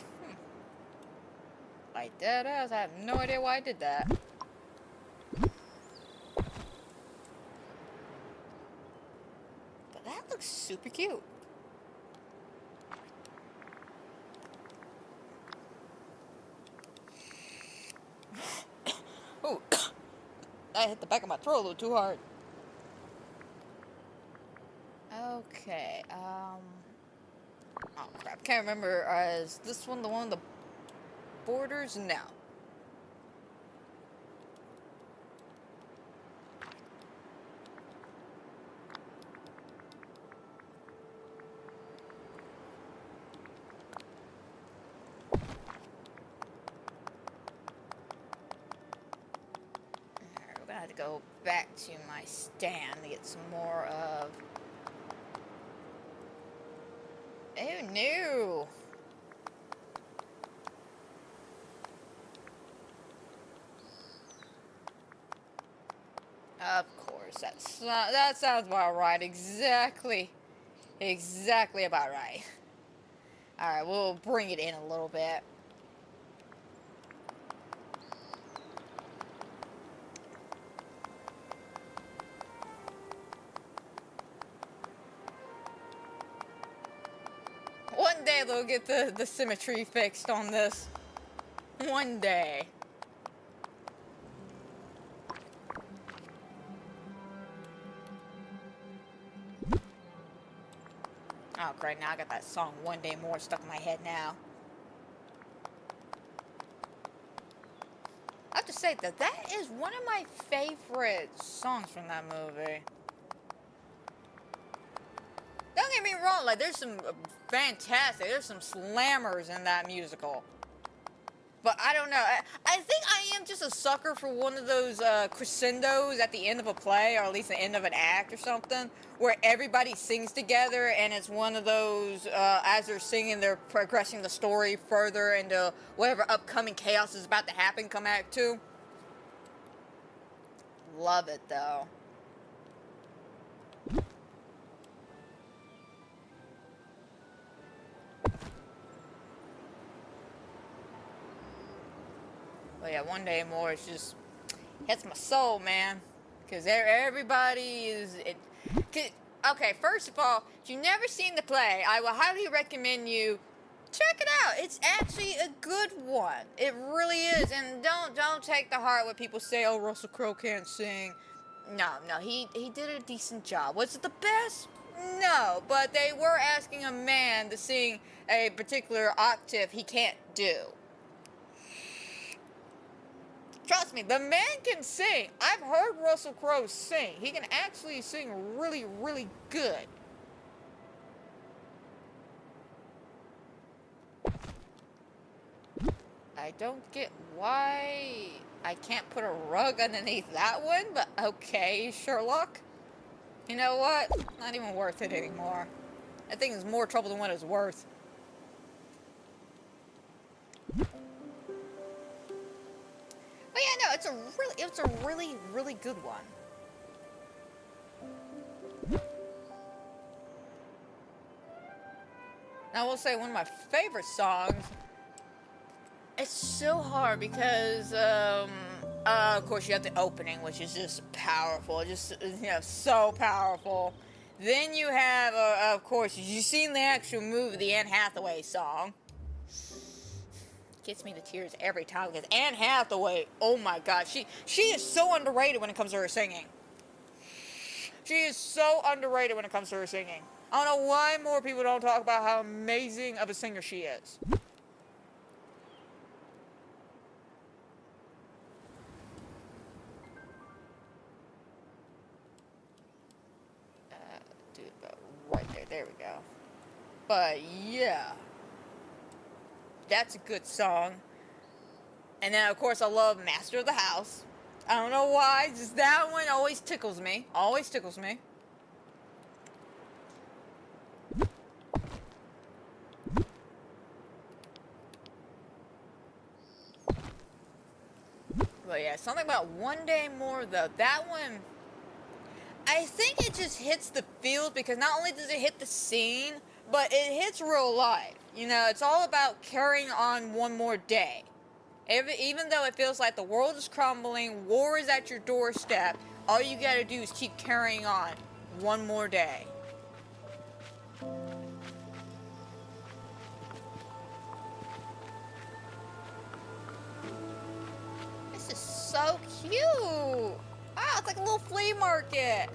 Like dead ass, I have no idea why I did that. That looks super cute. Oh, I hit the back of my throat a little too hard. Okay, oh crap, can't remember, is this one the one with the borders? No. go back to my stand to get some more of... Oh no! Of course, that sounds about right. Exactly about right. Alright, we'll bring it in a little bit. One day they'll get the symmetry fixed on this. One day. Oh, great. Now I got that song One Day More stuck in my head now. I have to say that is one of my favorite songs from that movie. Don't get me wrong, like, there's some fantastic, there's some slammers in that musical. But I don't know, I think I am just a sucker for one of those crescendos at the end of a play, or at least the end of an act or something, where everybody sings together, and it's one of those, as they're singing, they're progressing the story further into whatever upcoming chaos is about to happen come Act 2. Love it, though. But yeah, One Day More, it's just hits my soul, man. Because everybody is... okay, first of all, if you've never seen the play, I will highly recommend you check it out. It's actually a good one. It really is. And don't take to heart what people say, oh, Russell Crowe can't sing. No, he did a decent job. Was it the best? No, but they were asking a man to sing a particular octave he can't do. Trust me, the man can sing. I've heard Russell Crowe sing. He can actually sing really, really good. I don't get why I can't put a rug underneath that one, but okay, Sherlock. You know what? Not even worth it anymore. That thing is more trouble than what it's worth. But yeah, no, it's a really, really good one. Now, I will say one of my favorite songs. It's so hard because, of course, you have the opening, which is just powerful, just, so powerful. Then you have, of course, you've seen the actual movie, the Anne Hathaway song. Gets me to tears every time because Anne Hathaway, oh my god, she is so underrated when it comes to her singing. She is so underrated when it comes to her singing. I don't know why more people don't talk about how amazing of a singer she is. Dude, about right there. There we go. But yeah. That's a good song. And then, of course, I love Master of the House. I don't know why, just that one always tickles me. Always tickles me. But yeah, something about One Day More, though. That one, I think it just hits the feels because not only does it hit the scene, but it hits real life. You know, it's all about carrying on one more day. Even though it feels like the world is crumbling, war is at your doorstep, all you gotta do is keep carrying on one more day. This is so cute! Wow, it's like a little flea market!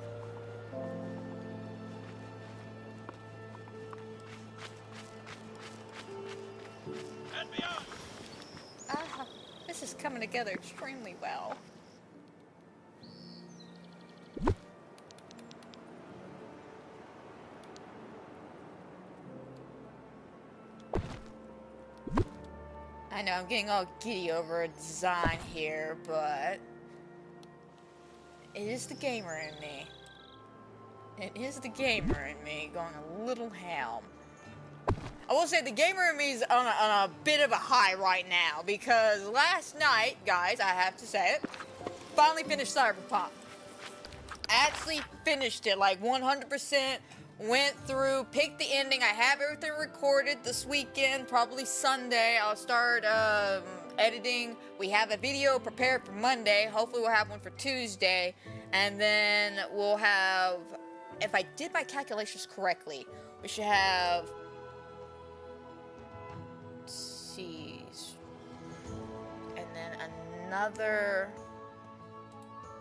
This is coming together extremely well. I know I'm getting all giddy over a design here, but It is the gamer in me. It is the gamer in me going a little ham. I will say the gamer in me is on a bit of a high right now because last night, guys, I have to say it, finally finished Cyberpunk. Actually finished it, like 100%, went through, picked the ending. I have everything recorded this weekend, probably Sunday. I'll start editing. We have a video prepared for Monday. Hopefully we'll have one for Tuesday. And then we'll have, if I did my calculations correctly, we should have, let's see, and then another,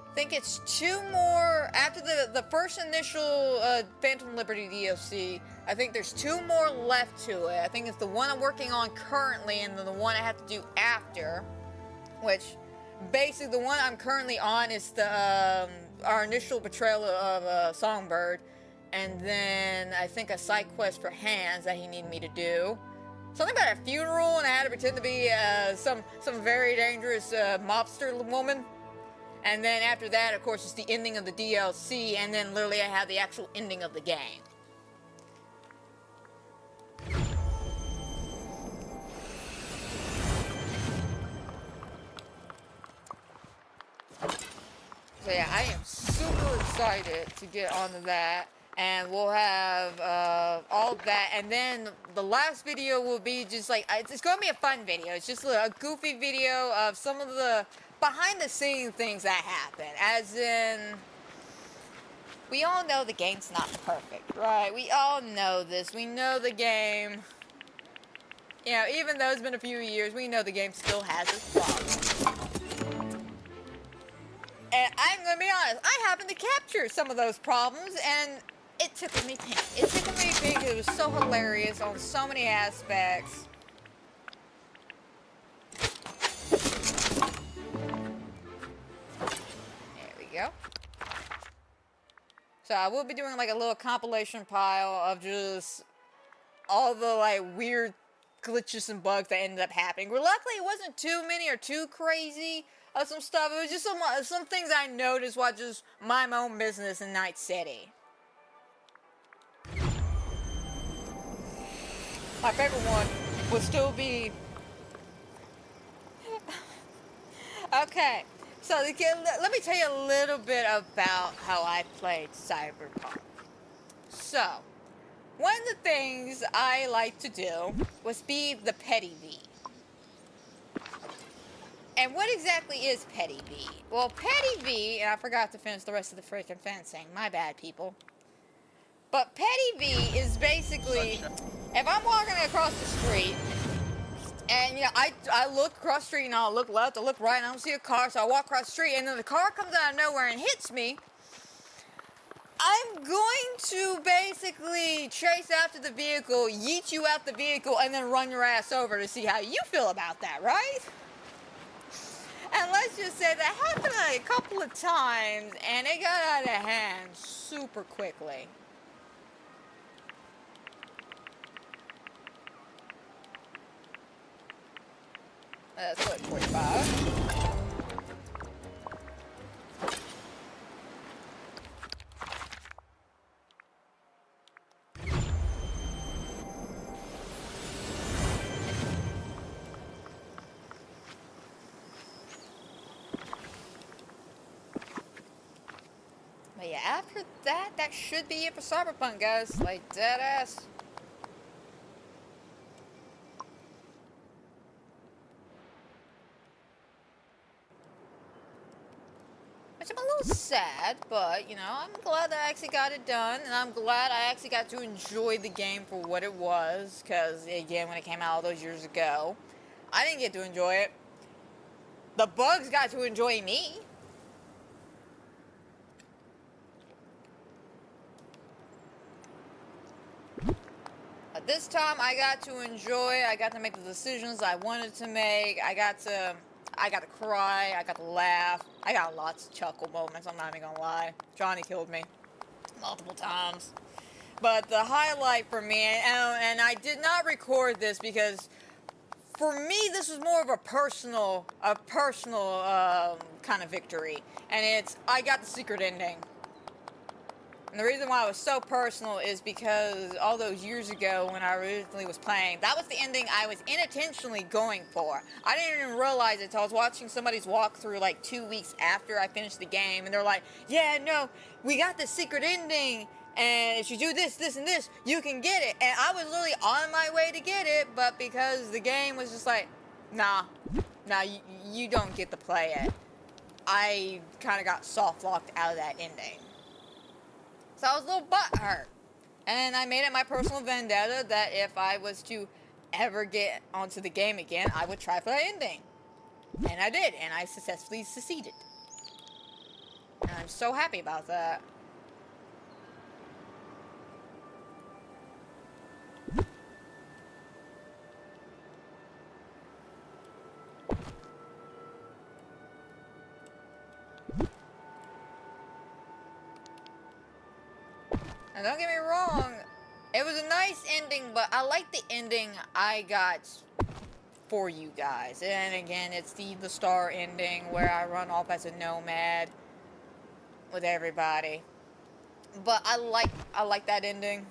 I think it's 2 more, after the first initial Phantom Liberty DLC, I think there's 2 more left to it. I think it's the one I'm working on currently and then the one I have to do after, which, basically the one I'm currently on is the, our initial betrayal of Songbird, and then I think a side quest for Hans that he needed me to do. Something about a funeral, and I had to pretend to be some very dangerous mobster woman. And then after that, of course, it's the ending of the DLC, and then literally I have the actual ending of the game. So yeah, I am super excited to get onto that, and we'll have all of that, and then the last video will be just like, it's going to be a fun video. It's just a goofy video of some of the behind-the-scenes things that happen, as in, we all know the game's not perfect, right? We all know this. We know the game, you know, even though it's been a few years, we know the game still has its problems. And I'm going to be honest, I happened to capture some of those problems, and it tickled me pink. It tickled me pink. It was so hilarious on so many aspects. There we go. So I will be doing like a little compilation pile of just all the like weird glitches and bugs that ended up happening. Well, luckily it wasn't too many or too crazy of some stuff. It was just some things I noticed while just my own business in Night City. My favorite one would still be... Okay, so let me tell you a little bit about how I played Cyberpunk. So, one of the things I like to do was be the petty V. And what exactly is petty V? Well, petty V, and I forgot to finish the rest of the freaking fencing. My bad, people. But petty V is basically, if I'm walking across the street, and you know, I look across the street and I'll look left, I'll look right, and I don't see a car, so I walk across the street, and then the car comes out of nowhere and hits me, I'm going to basically chase after the vehicle, yeet you out the vehicle, and then run your ass over to see how you feel about that, right? And let's just say that happened a couple of times, and it got out of hand super quickly. That's what, 45. But yeah, after that, that should be it for Cyberpunk, guys. Like, dead ass. Which I'm a little sad, but, you know, I'm glad that I actually got it done, and I'm glad I actually got to enjoy the game for what it was, because, again, when it came out all those years ago, I didn't get to enjoy it. The bugs got to enjoy me. But this time, I got to enjoy, I got to make the decisions I wanted to make, I got to cry, I got to laugh, I got lots of chuckle moments, I'm not even gonna lie. Johnny killed me multiple times. But the highlight for me, and I did not record this because for me, this was more of a personal kind of victory, and I got the secret ending. And the reason why it was so personal is because all those years ago when I originally was playing, that was the ending I was unintentionally going for. I didn't even realize it until I was watching somebody's walkthrough like 2 weeks after I finished the game, and they're like, yeah, no, we got the secret ending, and if you do this, this, and this, you can get it. And I was literally on my way to get it, but because the game was just like, nah, you don't get to play it, I kind of got soft-locked out of that ending. So I was a little butthurt. And I made it my personal vendetta that if I was to ever get onto the game again, I would try for that ending. And I did, and I successfully succeeded. And I'm so happy about that. Now don't get me wrong, it was a nice ending, but I like the ending I got for you guys. And again, it's the star ending where I run off as a nomad with everybody. But I like that ending.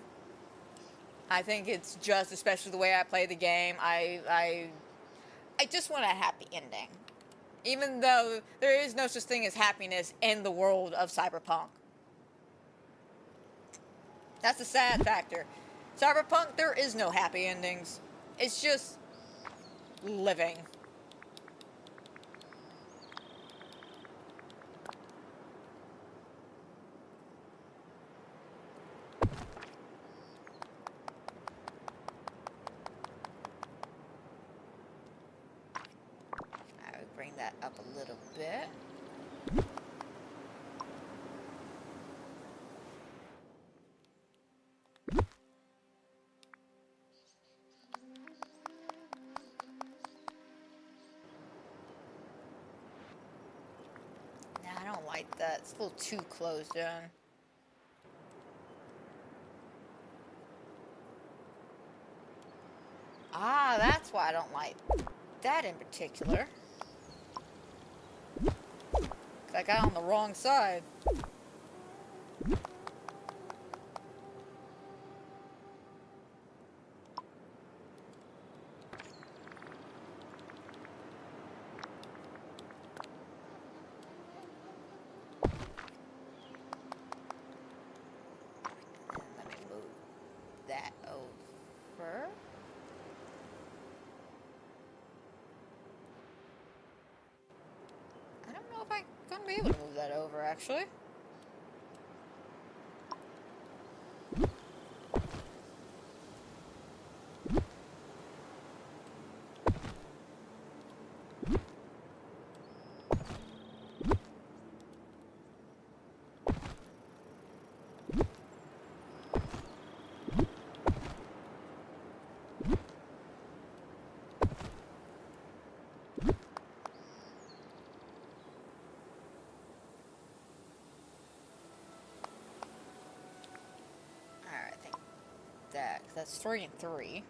I think it's just, especially the way I play the game, I just want a happy ending. Even though there is no such thing as happiness in the world of Cyberpunk. That's the sad factor. Cyberpunk, there is no happy endings. It's just living. I would bring that up a little bit. I don't like that. It's a little too closed in. Ah, that's why I don't like that in particular. 'Cause I got on the wrong side. That over. I don't know if I'm gonna be able to move that over, actually. That, 'cause that's 3 and 3.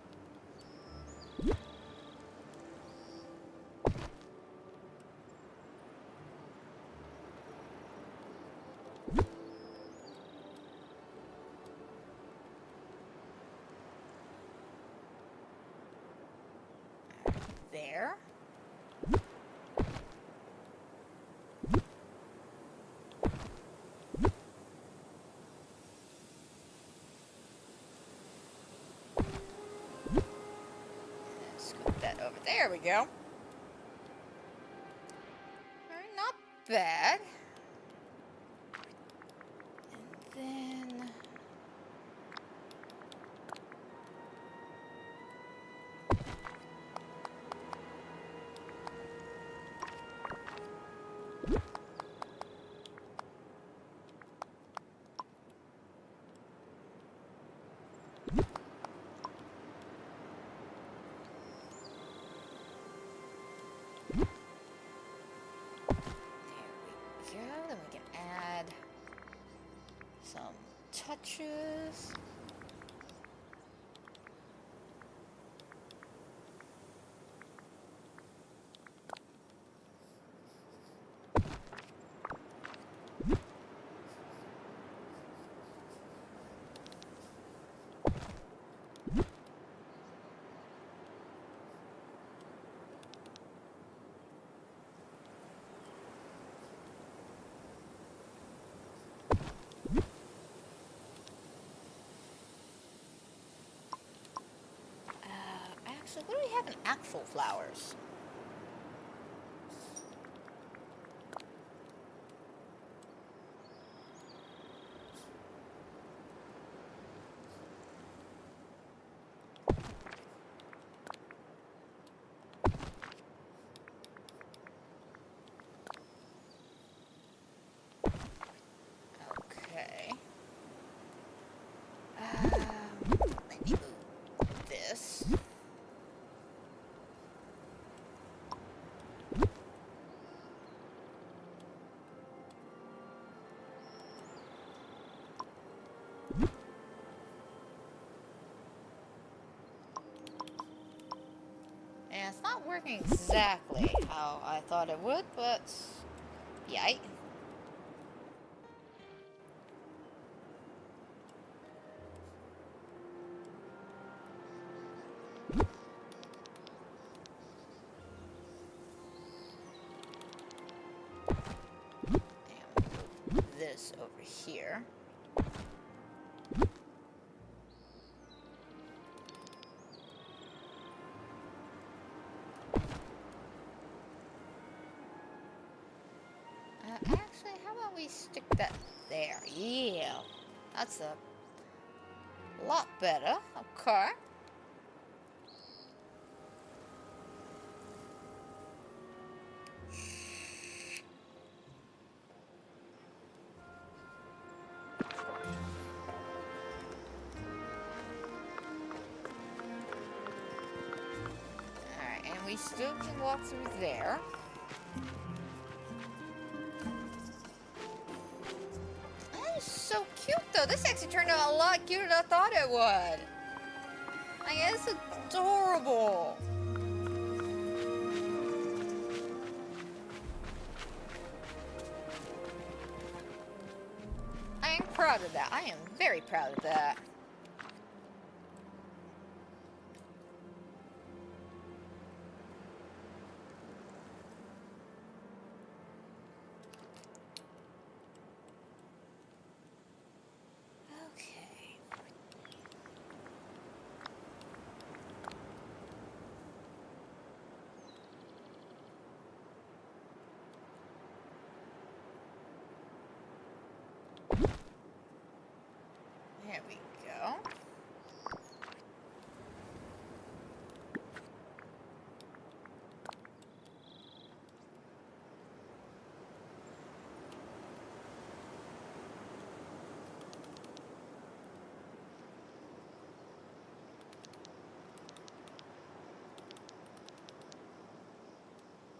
There. That over there we go. Alright, not bad. And then then we can add some touches. Actually, what do we have in actual flowers? Okay. Let me move this. And it's not working exactly how I thought it would, but yikes. And move this over here. Actually, how about we stick that there? Yeah, that's a lot better. Okay. Alright, and we still can walk through there. That is so cute, though. This actually turned out a lot cuter than I thought it would. I guess it's adorable. I am proud of that. I am very proud of that. Okay. There we go.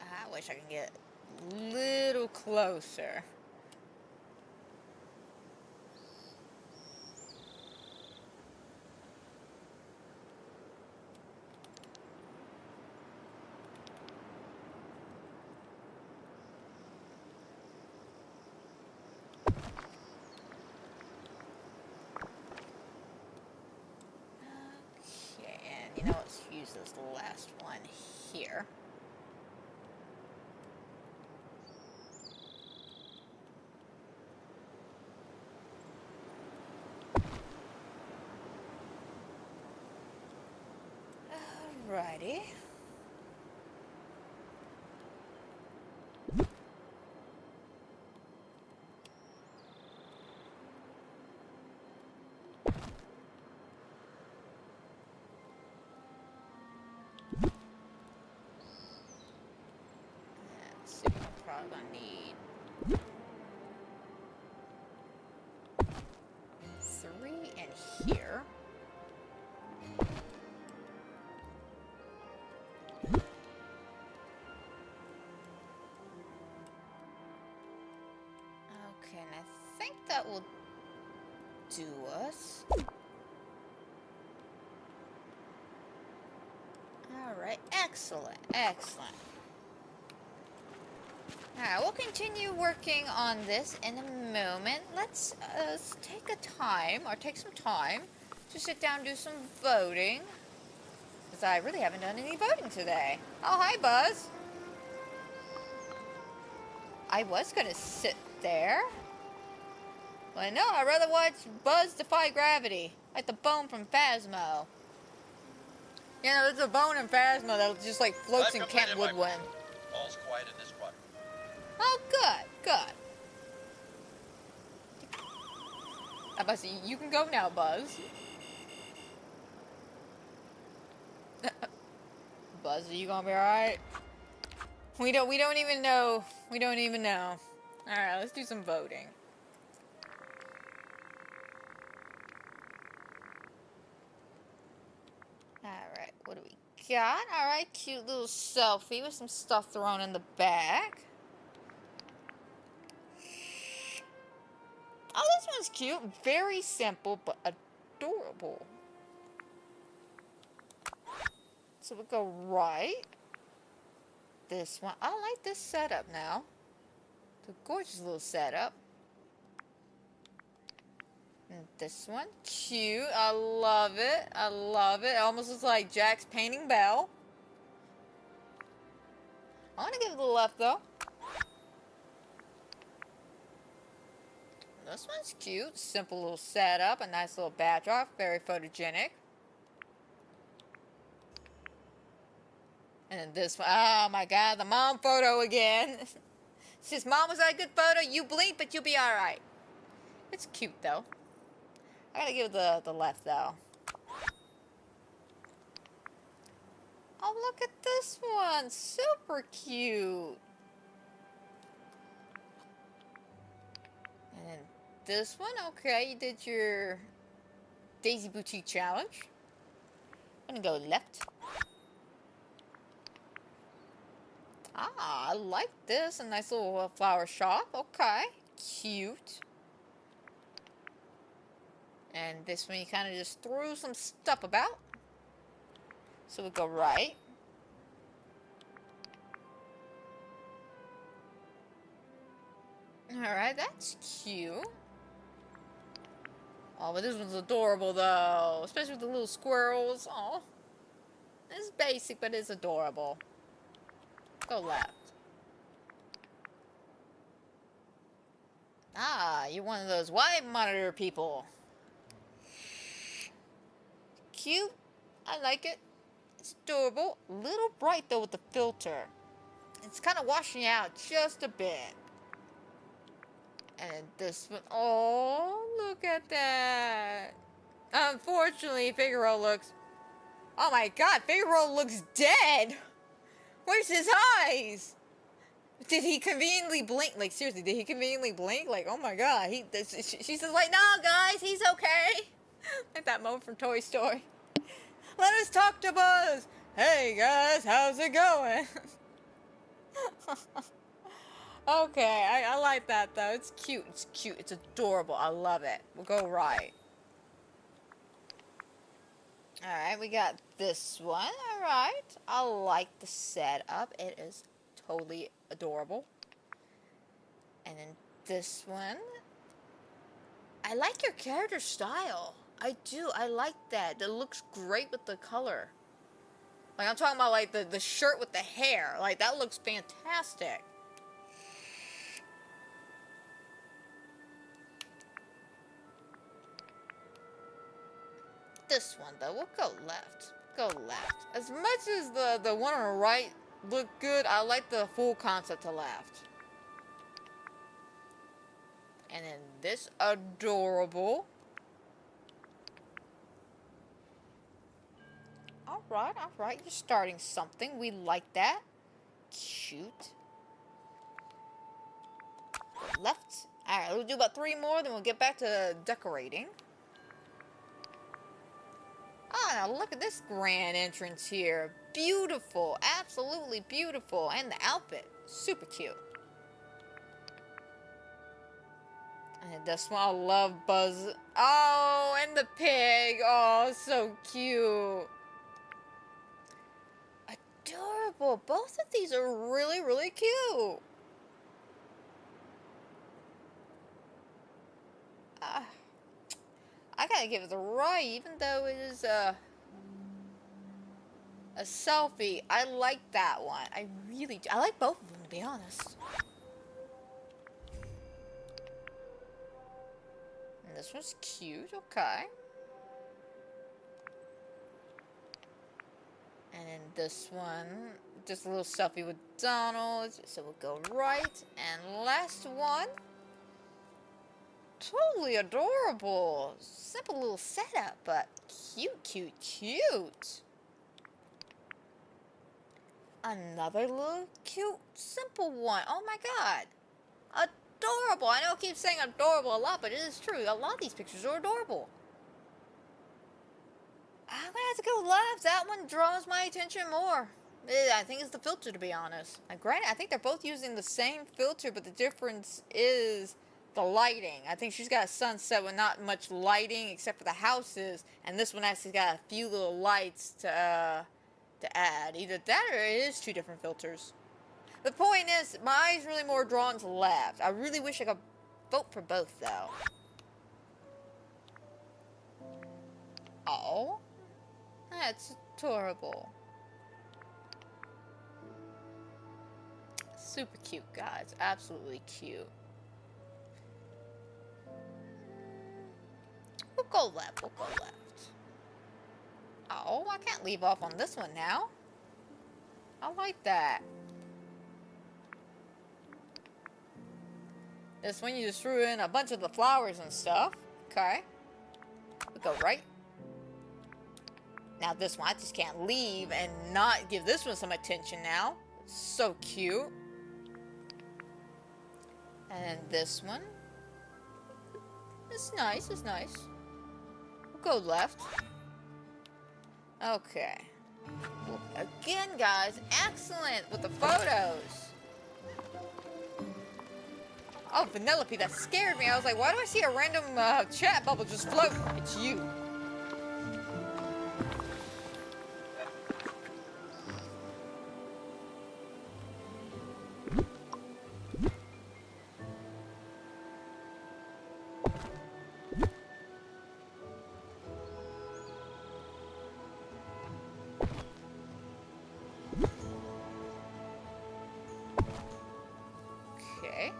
I wish I could get a little closer. Okay, and you know, let's use this last one here. Alrighty. Let's see, we're probably gonna need 3 in here. Okay, and I think that will do us. Alright, excellent, excellent. Alright, we'll continue working on this in a moment. Let's take some time to sit down and do some voting. Because I really haven't done any voting today. Oh, hi, Buzz. I was going to sit there. Well, no, I'd rather watch Buzz defy gravity. Like the bone from Phasmo. You know, there's a bone in Phasma that just like floats I've in completed Camp my Woodwind. work. All's quiet in this quadrant. Oh, good, good. I about to say, you can go now, Buzz. Buzz, are you gonna be alright? We don't even know. We don't even know. Alright, let's do some voting. Alright, what do we got? Alright, cute little selfie with some stuff thrown in the back. Oh, this one's cute. Very simple, but adorable. So we go right. This one. I like this setup now. It's a gorgeous little setup. And this one. Cute. I love it. I love it. It almost looks like Jack's painting Belle. I'm going to give it the left, though. This one's cute. Simple little setup. A nice little backdrop. Very photogenic. And then this one. Oh my god. The mom photo again. Says, Mom, was that a good photo? You blinked, but you'll be alright. It's cute, though. I gotta give it the left, though. Oh, look at this one. Super cute. And then this one. Okay, you did your Daisy Boutique challenge. I'm gonna go left. Ah, I like this. A nice little flower shop. Okay. Cute. And this one you kind of just threw some stuff about. So we'll go right. Alright, that's cute. Oh, but this one's adorable though. Especially with the little squirrels. Oh. It's basic, but it's adorable. Go left. Ah, you're one of those wide monitor people. Cute. I like it. It's adorable. A little bright though with the filter. It's kind of washing out just a bit. And this one. Oh, look at that. Unfortunately, Figaro looks... Oh my god, Figaro looks dead. Where's his eyes? Did he conveniently blink? Like, seriously, did he conveniently blink? Like, oh my god. She says, like, no, guys, he's okay. Like that moment from Toy Story. Let us talk to Buzz. Hey, guys, how's it going? Okay, I like that, though. It's cute. It's cute. It's adorable. I love it. We'll go right. Alright, we got this one. Alright. I like the setup. It is totally adorable. And then this one. I like your character style. I do. I like that. It looks great with the color. Like, I'm talking about, like, the shirt with the hair. Like, that looks fantastic. This one, though, we'll go left. Go left. As much as the one on the right looked good, I like the full concept to left. And then this adorable. Alright, alright. You're starting something. We like that. Cute. Left. Alright, we'll do about 3 more, then we'll get back to decorating. Oh, now look at this grand entrance here. Beautiful. Absolutely beautiful. And the outfit. Super cute. And this one, I love Buzz. Oh, and the pig. Oh, so cute. Adorable. Both of these are really, really cute. I gotta give it the right, even though it is a selfie. I like that one. I really do. I like both of them, to be honest. And this one's cute. Okay. this one, just a little selfie with Donald. So we'll go right. And last one. Totally adorable. Simple little setup, but cute, cute, cute. Another little cute, simple one. Oh my god. Adorable. I know I keep saying adorable a lot, but it is true. A lot of these pictures are adorable. I'm gonna have to go left. That one draws my attention more. I think it's the filter, to be honest. Granted, I think they're both using the same filter, but the difference is the lighting. I think she's got a sunset with not much lighting except for the houses, and this one actually got a few little lights to add. Either that or it is two different filters. The point is, my eye's really more drawn to left. I really wish I could vote for both, though. Oh, that's adorable. Super cute, guys. Absolutely cute. We'll go left. We'll go left. Oh, I can't leave off on this one now. I like that. This one you just threw in a bunch of the flowers and stuff. Okay. We'll go right. Now this one, I just can't leave and not give this one some attention now. It's so cute. And this one. It's nice, it's nice. We'll go left. Okay. Again, guys, excellent with the photos. Oh, Vanellope, that scared me. I was like, why do I see a random chat bubble just float? It's you. Okay.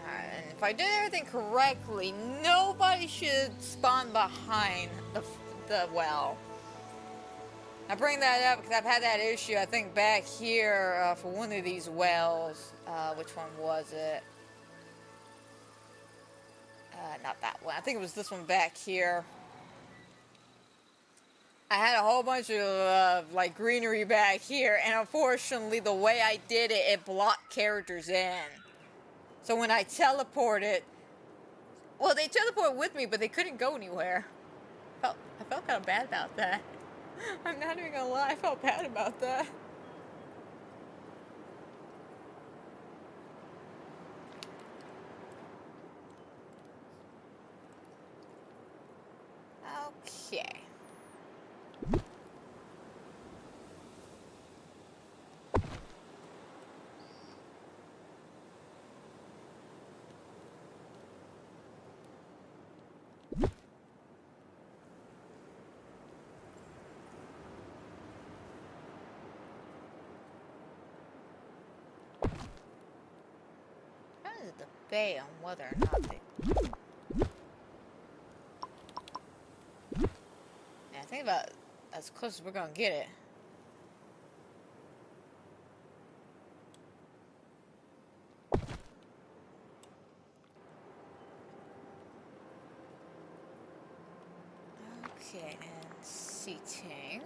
And if I did everything correctly, nobody should spawn behind the well. I bring that up because I've had that issue, I think, back here for one of these wells. Which one was it? Not that one. I think it was this one back here. I had a whole bunch of like greenery back here, and unfortunately the way I did it, it blocked characters in. So when I teleported, well, they teleported with me, but they couldn't go anywhere. I felt kind of bad about that. I'm not even gonna lie, I felt bad about that. Okay. How does it debate on whether or not they... Yeah, I think about as close as we're gonna get it. Okay, and seating.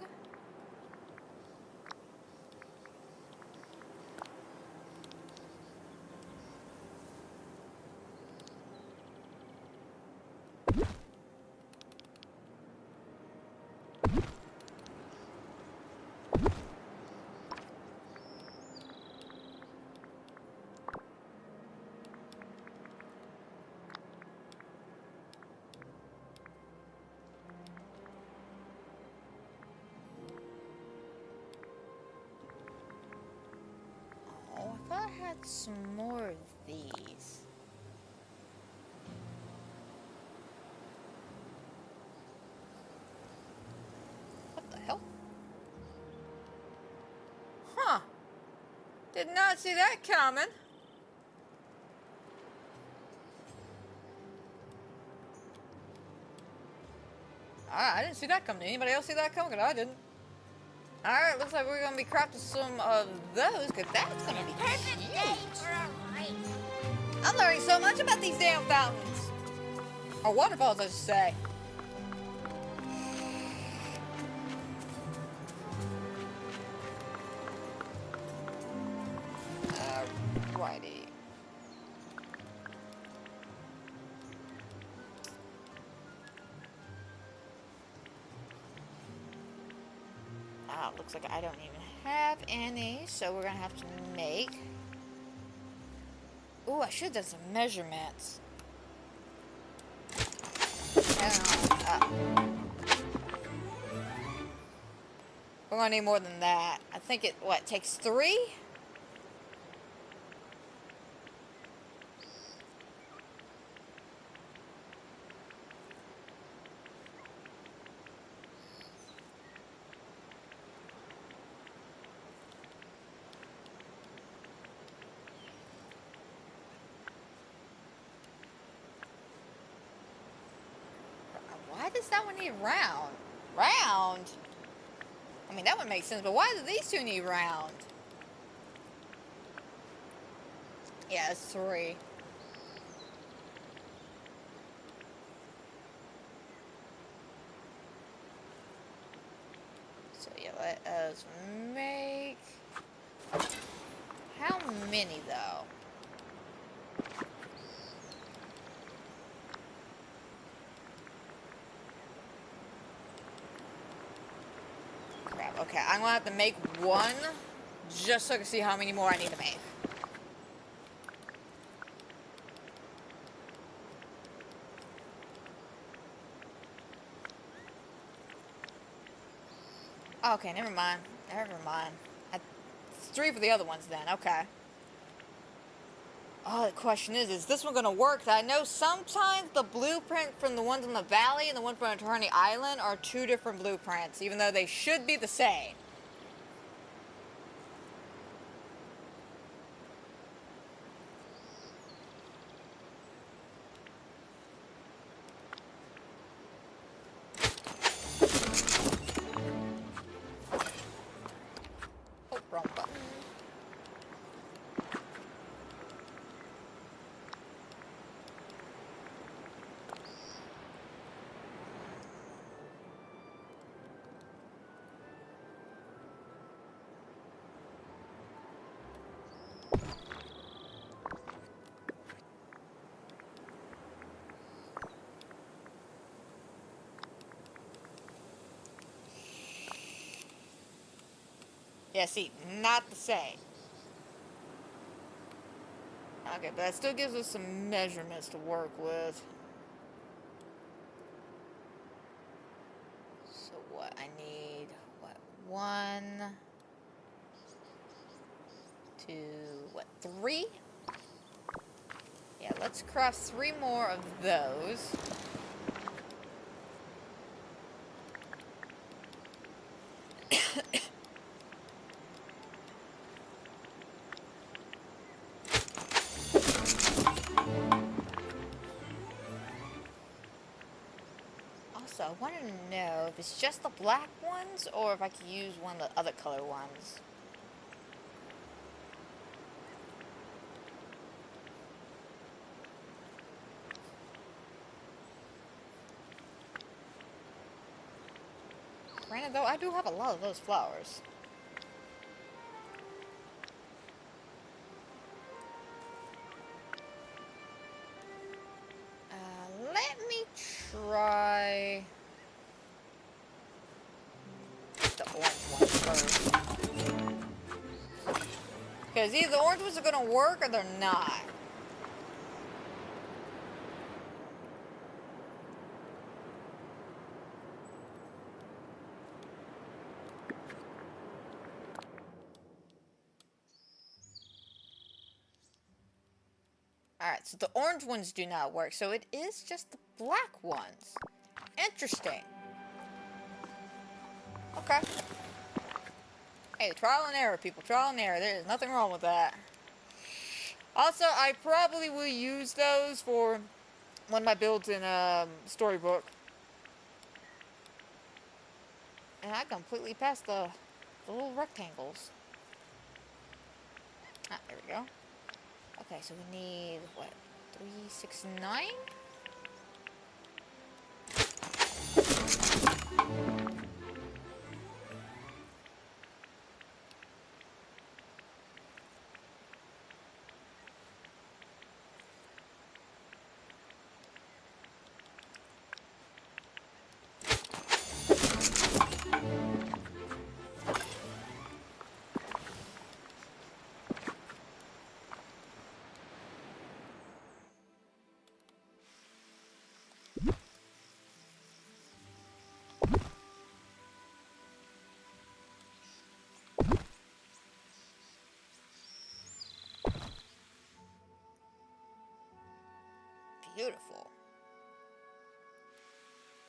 I thought I had some more of these. Did not see that coming. Alright, I didn't see that coming. Did anybody else see that coming? Because I didn't. Alright, looks like we're going to be crafting some of those, because that's going to be cute. I'm learning so much about these damn fountains. Or waterfalls, I should say. Alrighty. Ah, looks like I don't even have any, so we're gonna have to make. Ooh, I should have done some measurements. We're gonna need more than that. I think it, what, takes 3? Why does that one need round? Round? I mean, that would make sense, but why do these two need round? Yeah, it's 3. So yeah, let us make... How many, though? Okay, I'm gonna have to make 1 just so I can see how many more I need to make. Okay, never mind. Never mind. It's 3 for the other ones then, okay. Oh, the question is this one gonna work? I know sometimes the blueprint from the ones in the valley and the one from Eternity Island are 2 different blueprints, even though they should be the same. Oh, wrong button. Yeah, see, not the same. Okay, but that still gives us some measurements to work with. So what, I need, what, 1, 2, what, 3? Yeah, let's craft 3 more of those. Also, I wanted to know if it's just the black ones or if I could use one of the other color ones. Granted though, I do have a lot of those flowers. Let me try the orange one first. Because either the orange ones are going to work or they're not. Alright, so the orange ones do not work, so it is just the black ones. Interesting. Okay. Hey, trial and error, people. Trial and error. There is nothing wrong with that. Also, I probably will use those for one of my builds in Storybook. And I completely passed the little rectangles. Ah, there we go. Okay, so we need, what, 369? Beautiful.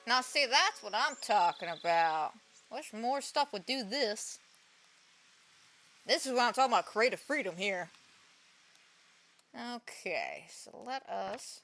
Now see, that's what I'm talking about. Wish more stuff would do this. This is what I'm talking about, creative freedom here. Okay, so let us...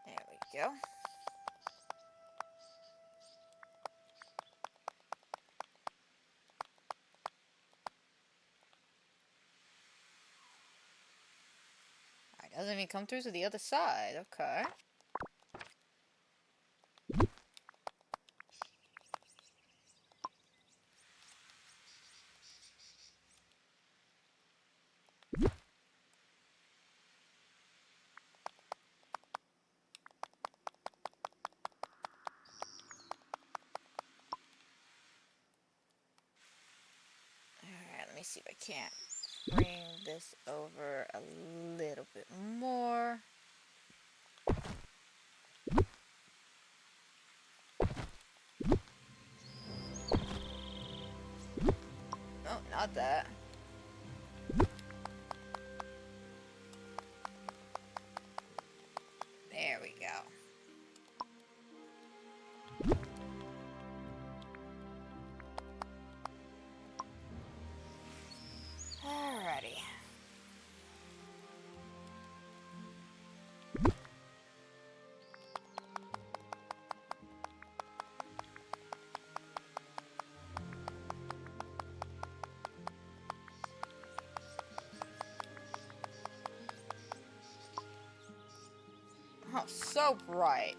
There we go. Alright, doesn't even come through to the other side. Okay. Alright, let me see if I can't bring this over a little bit more. Oh, not that. There we go. Alrighty. Oh, so bright.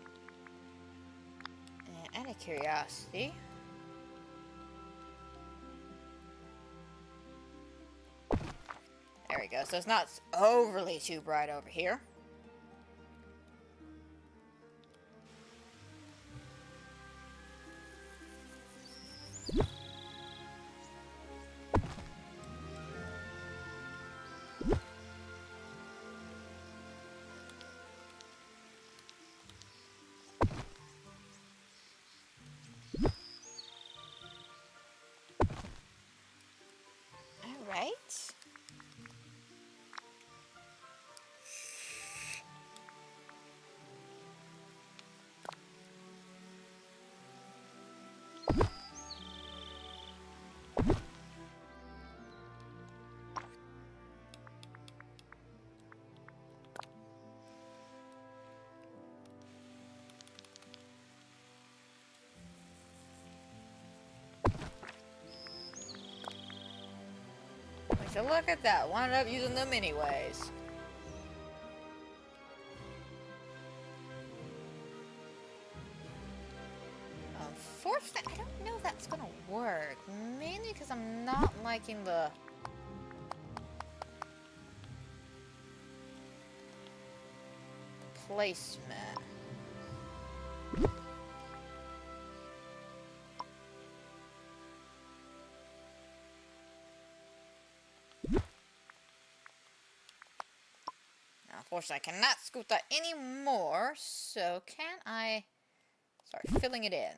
And out of curiosity, there we go. So it's not overly too bright over here. Alright. So look at that, wound up using them anyways. Unfortunately, I don't know if that's gonna work. Mainly because I'm not liking the placement. Unfortunately, I cannot scoop that anymore, so can I start filling it in?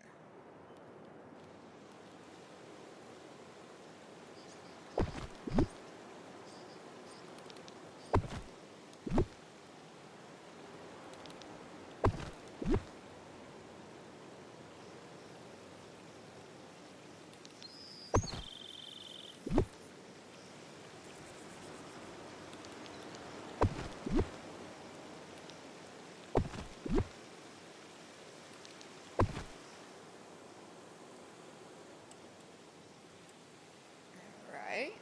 Right.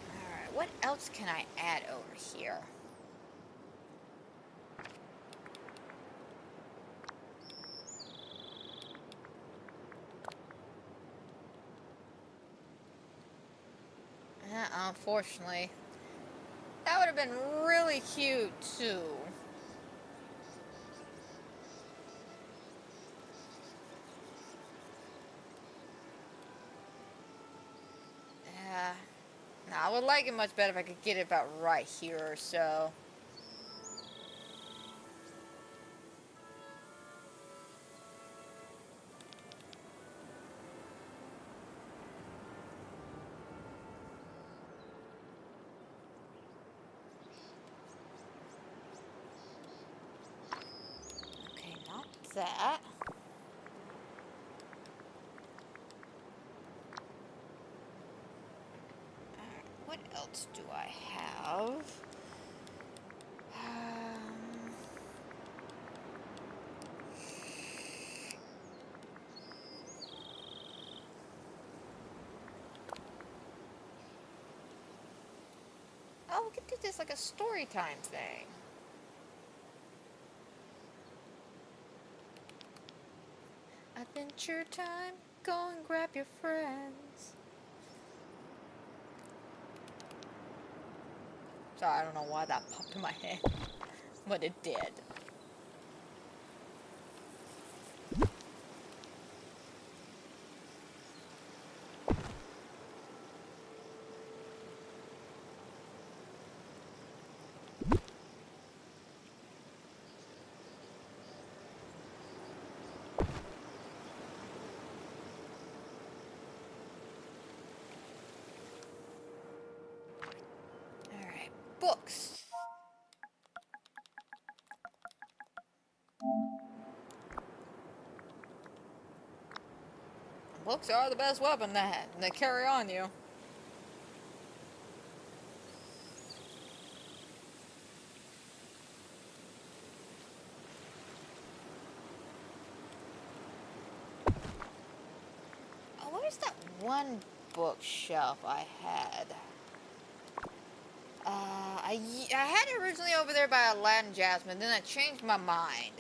Alright, what else can I add over here? Unfortunately. That would have been really cute, too. Yeah. No, I would like it much better if I could get it about right here or so. Okay, not that. Alright, what else do I have? Oh, we could do this like a story time thing. Adventure time, go and grab your friends. Sorry, I don't know why that popped in my head, but it did. Alright, books. Books are the best weapon that they carry on you. Oh, where's that one bookshelf I had? I had it originally over there by Aladdin Jasmine, then I changed my mind.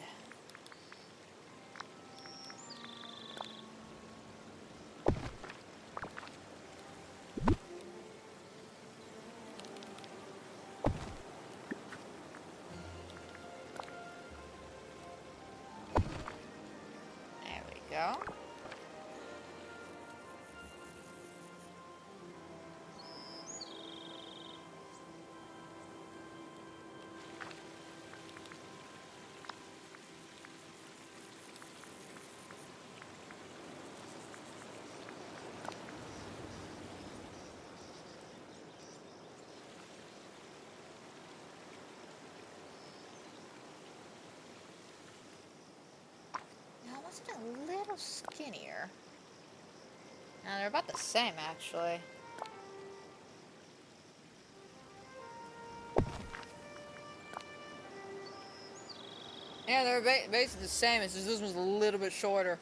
There we go. Now, was it a little skinnier? Now, they're about the same, actually. Yeah, they're basically the same, it's just this one's a little bit shorter.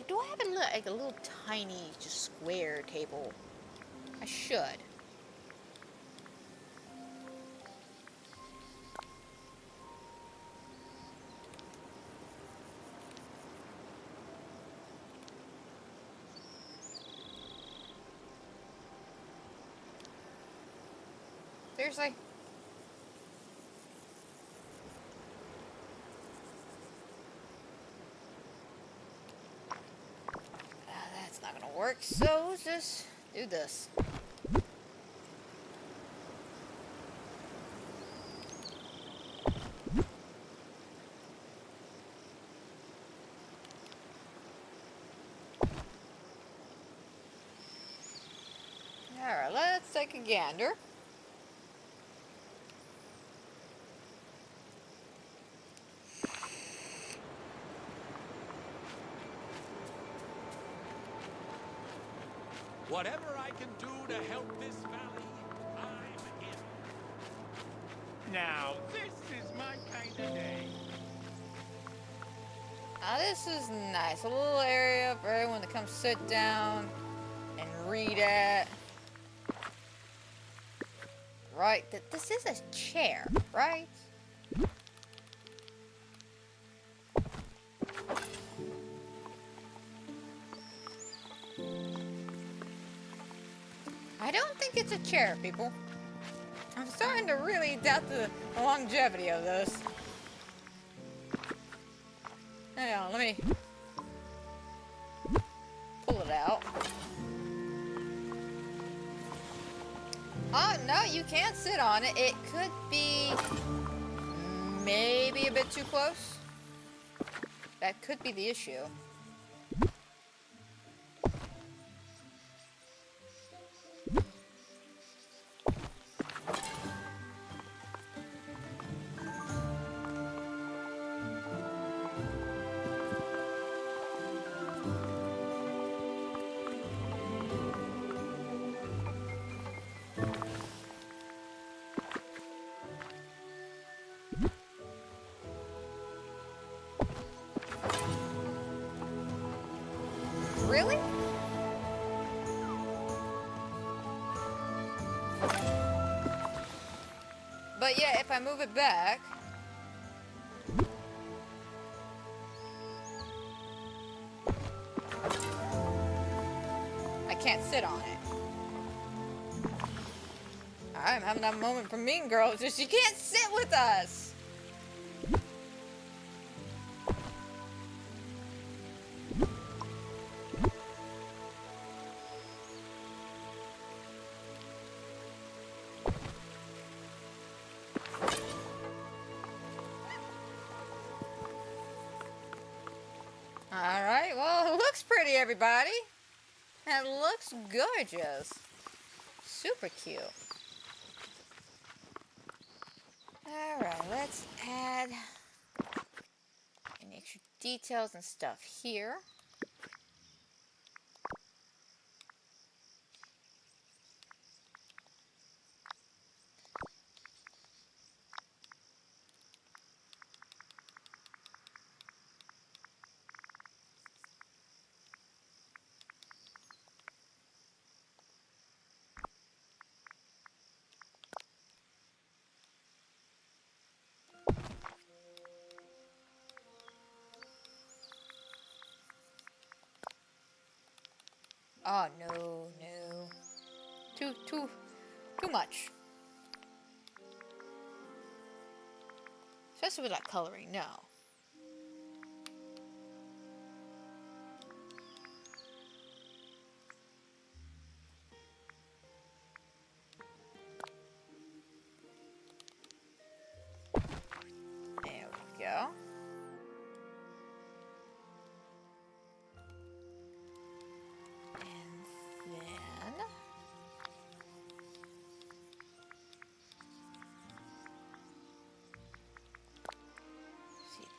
Do I have like a little tiny, just square table? I should. Seriously? That's not gonna work, so let's just do this. Alright, let's take a gander. Whatever I can do to help this valley, I'm in. Now, this is my kind of day. Now this is nice. A little area for everyone to come sit down and read at. Right? This is a chair, right? I don't think it's a chair, people. I'm starting to really doubt the longevity of this. Hang on, let me pull it out. Oh, no, you can't sit on it. It could be maybe a bit too close. That could be the issue. Really? But yeah, if I move it back... I can't sit on it. I'm having that moment from Mean Girls. Just, you can't sit with us! Alright, well, it looks pretty, everybody. It looks gorgeous. Super cute. Alright, let's add any extra details and stuff here. Oh, no, no. Too much. Especially with that coloring, no. There we go.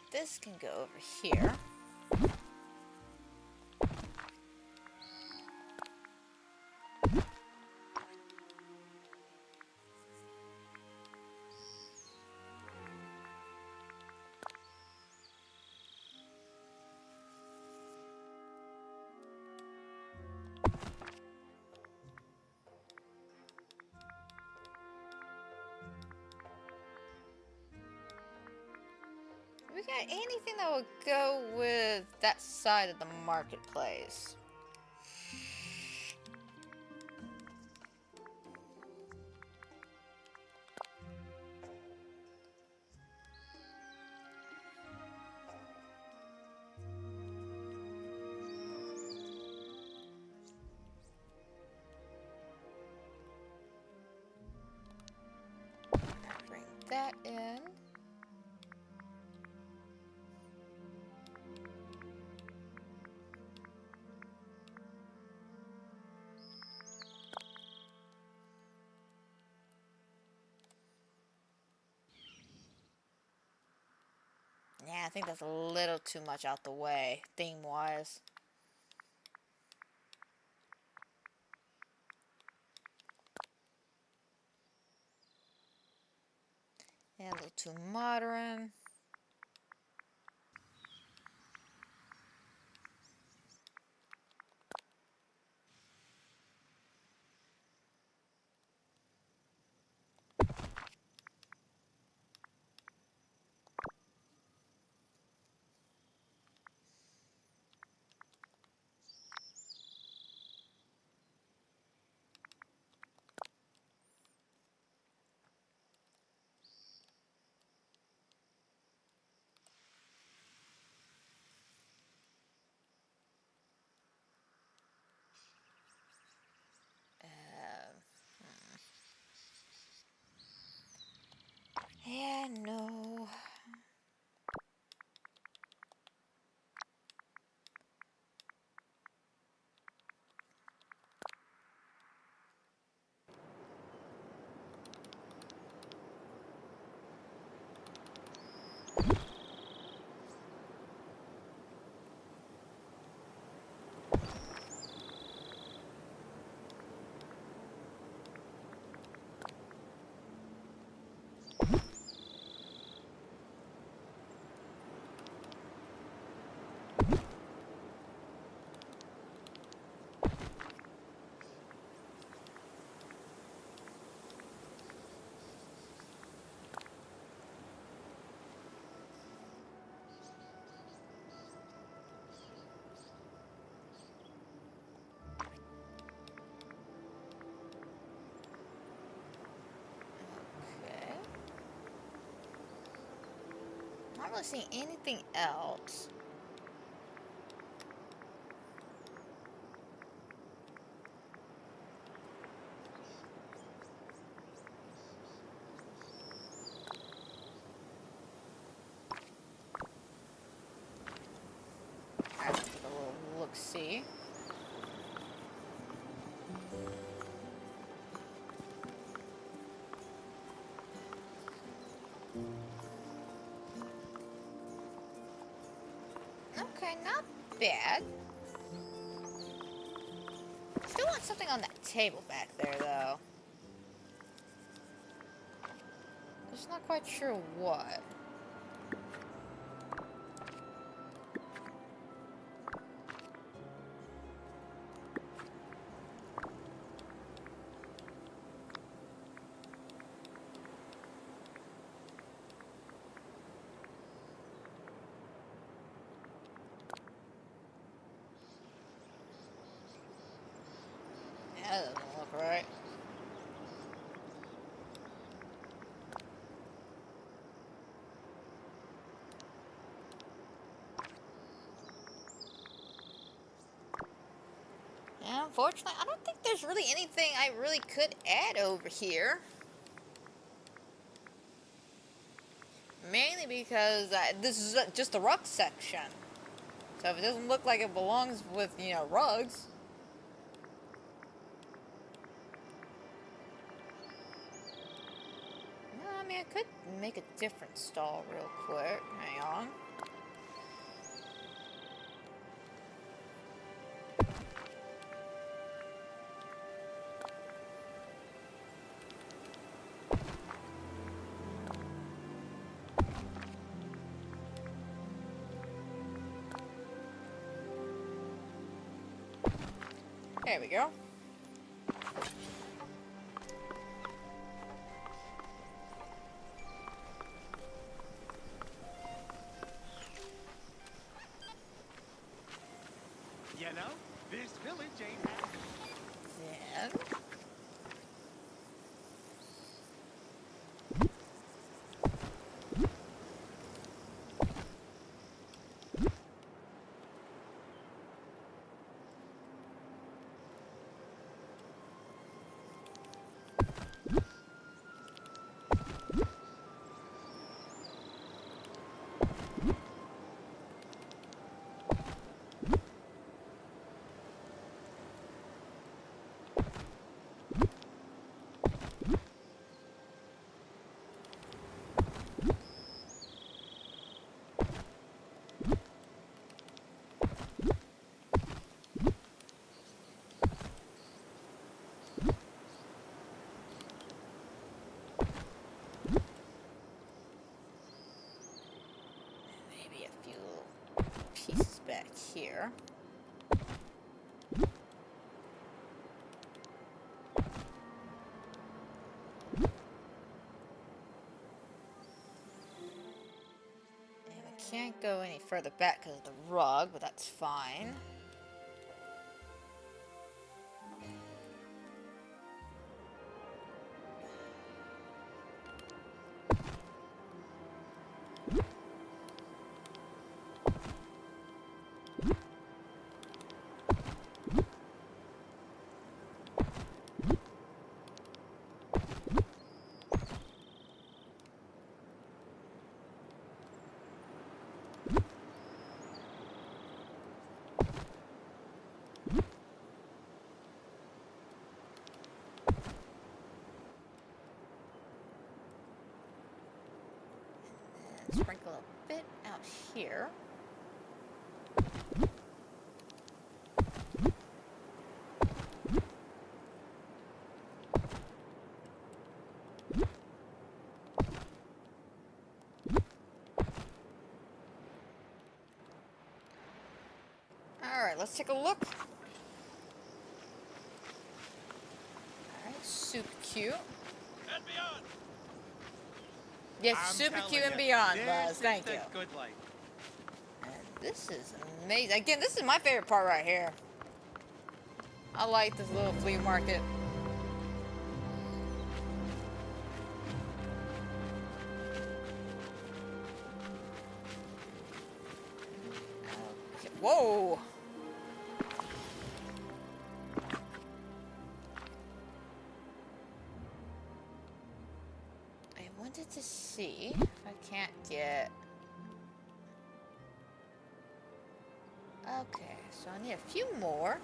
This can go over here. we got anything that would go with that side of the marketplace? Bring that in. Yeah, I think that's a little too much out the way, theme-wise. Yeah, a little too modern. Yeah, no. Okay. Not really seeing anything else. Alright, take a little look-see. Okay, not bad. Still want something on that table back there, though. Just not quite sure what. Yeah, that doesn't look right. Yeah, unfortunately, I don't think there's really anything I really could add over here. Mainly because this is just the rug section. So if it doesn't look like it belongs with, you know, rugs. No, I mean, I could make a different stall real quick. Hang on. There we go. here. Can't go any further back because of the rug, but that's fine. Sprinkle a bit out here. Alright, let's take a look. Alright, super cute. And beyond. Yes, I'm super telling cute and ya, beyond, this Buzz. is Thank the you. good life. And this is amazing. Again, this is my favorite part right here. I like this little flea market. Okay. Whoa! I wanted to see if I can't get... Okay, so I need a few more.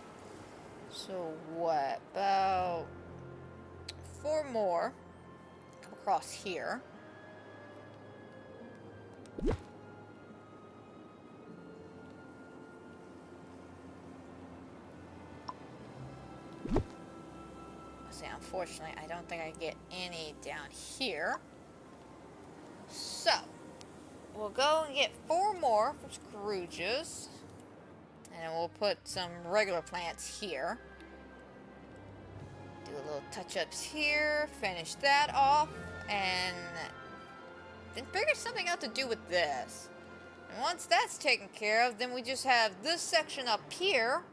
So what? About 4 more. Come across here. See, unfortunately, I don't think I get any down here. So, we'll go and get 4 more from Scrooge's. And we'll put some regular plants here. Do a little touch-ups here. Finish that off. And then figure something out to do with this. And once that's taken care of, then we just have this section up here.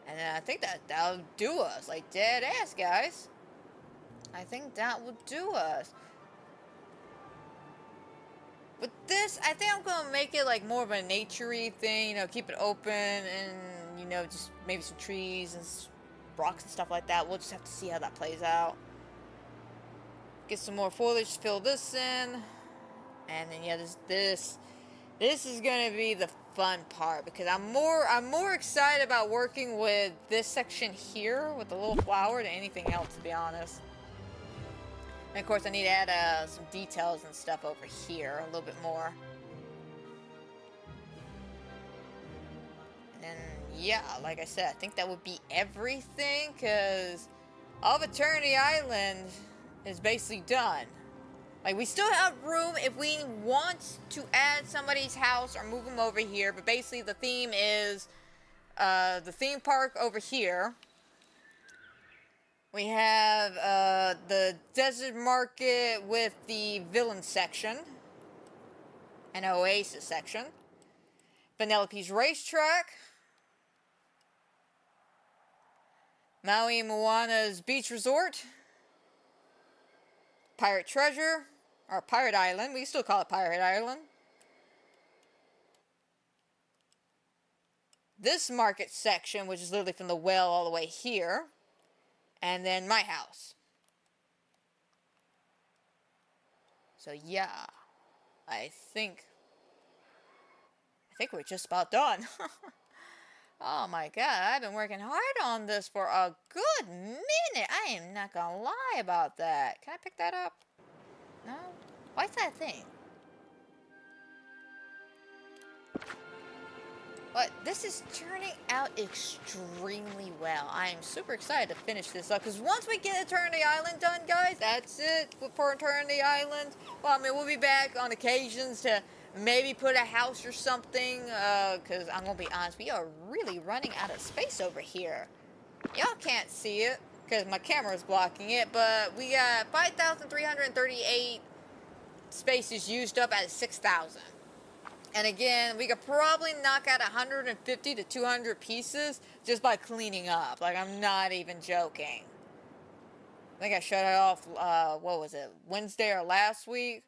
And then I think that'll do us. Like, dead ass, guys. I think that will do us. With this, I think I'm going to make it like more of a nature-y thing, you know, keep it open and, you know, just maybe some trees and rocks and stuff like that. We'll just have to see how that plays out. Get some more foliage, fill this in. And then, yeah, this is going to be the fun part because I'm more excited about working with this section here with the little flower than anything else, to be honest. And of course, I need to add some details and stuff over here a little bit more. And then, yeah, like I said, I think that would be everything because all of Eternity Island is basically done. Like, we still have room if we want to add somebody's house or move them over here, but basically the theme is the theme park over here. We have the desert market with the villain section. An oasis section. Penelope's racetrack. Maui and Moana's beach resort. Pirate treasure. Or Pirate Island. We still call it Pirate Island. This market section, which is literally from the well all the way here. And then my house. So yeah, I think we're just about done. Oh my god, I've been working hard on this for a good minute. I am not gonna lie about that. Can I pick that up? No? Why is that a thing? But this is turning out extremely well. I am super excited to finish this up. Because once we get Eternity Island done, guys, that's it for Eternity Island. Well, I mean, we'll be back on occasions to maybe put a house or something, because I'm going to be honest, we are really running out of space over here. Y'all can't see it, because my camera is blocking it, but we got 5,338 spaces used up at 6,000. And again, we could probably knock out 150 to 200 pieces just by cleaning up. Like, I'm not even joking. I think I shut it off, what was it, Wednesday or last week?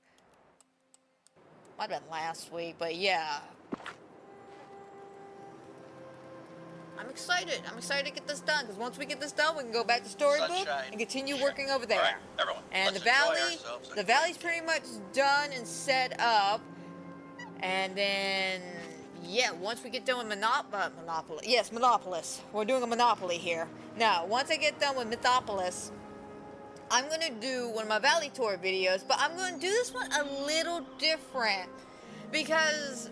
Might have been last week, but yeah. I'm excited. I'm excited to get this done, because once we get this done, we can go back to Storybook Sunshine. and continue working over there. All right, everyone, And let's the enjoy valley, ourselves. the valley's pretty much done and set up. And then, yeah, once we get done with Monopoly. Yes, Monopolis. We're doing a Monopoly here. Now, once I get done with Mythopolis, I'm going to do one of my Valley Tour videos, but I'm going to do this one a little different because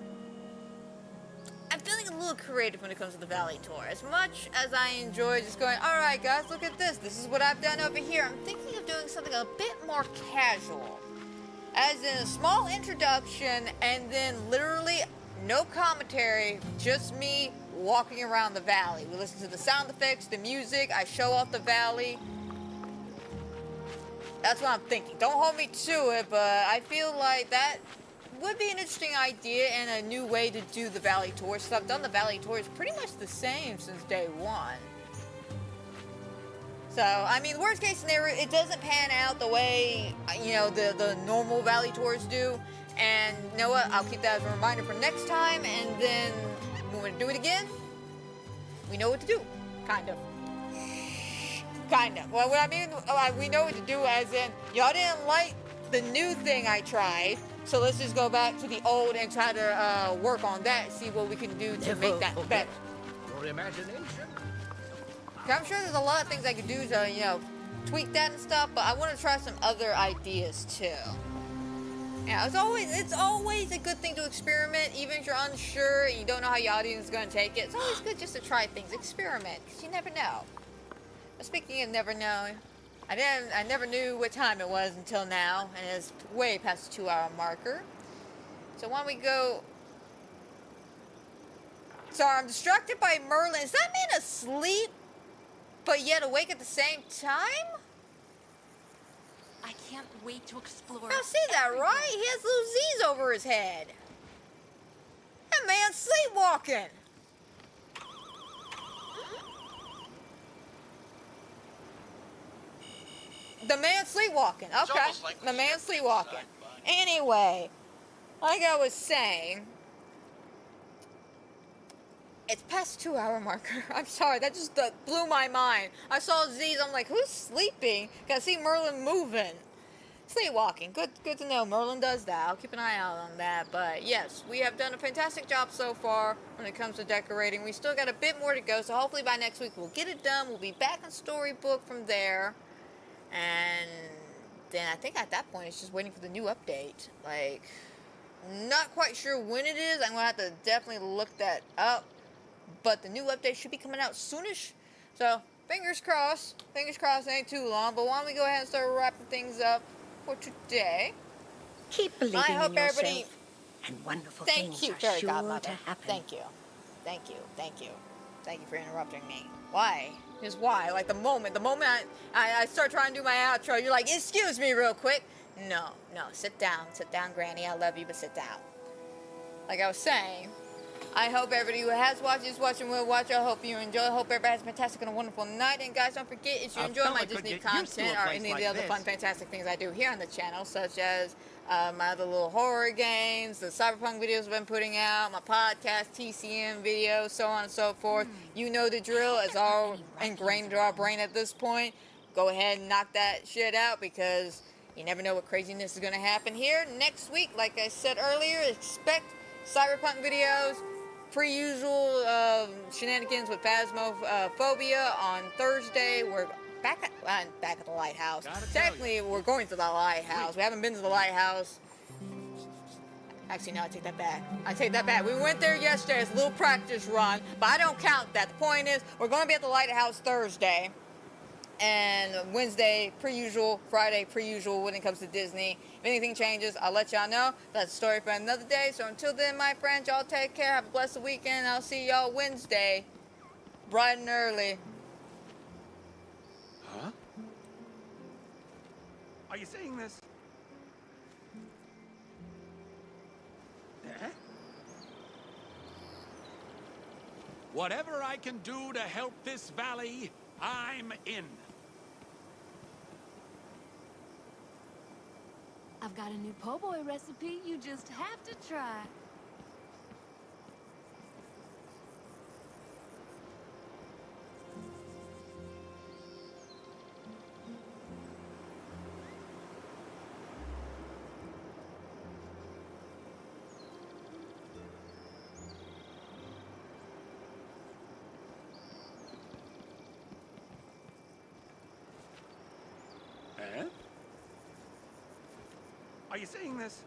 I'm feeling a little creative when it comes to the Valley Tour. As much as I enjoy just going, alright guys, look at this. This is what I've done over here. I'm thinking of doing something a bit more casual. As in a small introduction and then literally no commentary, just me walking around the valley. We listen to the sound effects, the music, I show off the valley. That's what I'm thinking. Don't hold me to it, but I feel like that would be an interesting idea and a new way to do the Valley Tour. So I've done the Valley Tours pretty much the same since day one. So, I mean, worst case scenario, it doesn't pan out the way, you know, the normal Valley Tours do. And you know what? I'll keep that as a reminder for next time. And then when we do it again, we know what to do. Kind of. Kind of. Well, what I mean, we know what to do as in, y'all didn't like the new thing I tried. So let's just go back to the old and try to work on that, see what we can do to make that better. Your imagination. I'm sure there's a lot of things I could do to, you know, tweak that and stuff, but I want to try some other ideas too. Yeah, it's always a good thing to experiment, even if you're unsure and you don't know how your audience is going to take it. It's always good just to try things, experiment, because you never know. But speaking of never knowing, I never knew what time it was until now, and it's way past the 2-hour marker. So why don't we go? Sorry, I'm distracted by Merlin. Is that man asleep, but yet awake at the same time? I can't wait to explore. I see that, right? He has little Z's over his head. That man's sleepwalking. The man's sleepwalking. Okay. almost like The we man's stepped sleepwalking. inside, Anyway, like I was saying, it's past 2-hour marker. I'm sorry, that just blew my mind. I saw Z's, I'm like, who's sleeping? I see Merlin moving. Sleepwalking. Good to know. Merlin does that. I'll keep an eye out on that. But yes, we have done a fantastic job so far when it comes to decorating. We still got a bit more to go, so hopefully by next week we'll get it done. We'll be back in Storybook from there. And then I think at that point it's just waiting for the new update. Like, not quite sure when it is. I'm going to have to definitely look that up. But the new update should be coming out soonish. So, fingers crossed. Fingers crossed it ain't too long. But why don't we go ahead and start wrapping things up for today. Keep believing I hope in yourself, everybody... and wonderful Thank things you, are Fairy sure Godmother. to happen. Thank you. Thank you. Thank you. Thank you for interrupting me. Why? Just why? Like the moment I start trying to do my outro, you're like, excuse me real quick. No, sit down, Granny. I love you, but sit down. Like I was saying, I hope everybody who has watched is watching will watch. I hope you enjoy. I hope everybody has a fantastic and a wonderful night. And guys, don't forget, if you A enjoy fella my could Disney get used to a content or place any of like the other this. fun, fantastic things I do here on the channel, such as my other little horror games, the cyberpunk videos I've been putting out, my podcast, TCM videos, so on and so forth. You know the drill. It's all ingrained into our brain at this point. Go ahead and knock that shit out, because you never know what craziness is going to happen here. Next week, like I said earlier, expect cyberpunk videos, pre-usual shenanigans with Phasmophobia on Thursday. We're back at the lighthouse. Technically, we're going to the lighthouse. We haven't been to the lighthouse. Actually, no, I take that back. We went there yesterday as a little practice run, but I don't count that. The point is, we're going to be at the lighthouse Thursday. And Wednesday, per usual. Friday, per usual when it comes to Disney. If anything changes, I'll let y'all know. That's a story for another day. So until then, my friends, y'all take care. Have a blessed weekend. I'll see y'all Wednesday, bright and early. Huh? Are you saying this? Eh? Whatever I can do to help this valley, I'm in. I've got a new po' boy recipe you just have to try. Eh? Are you saying this?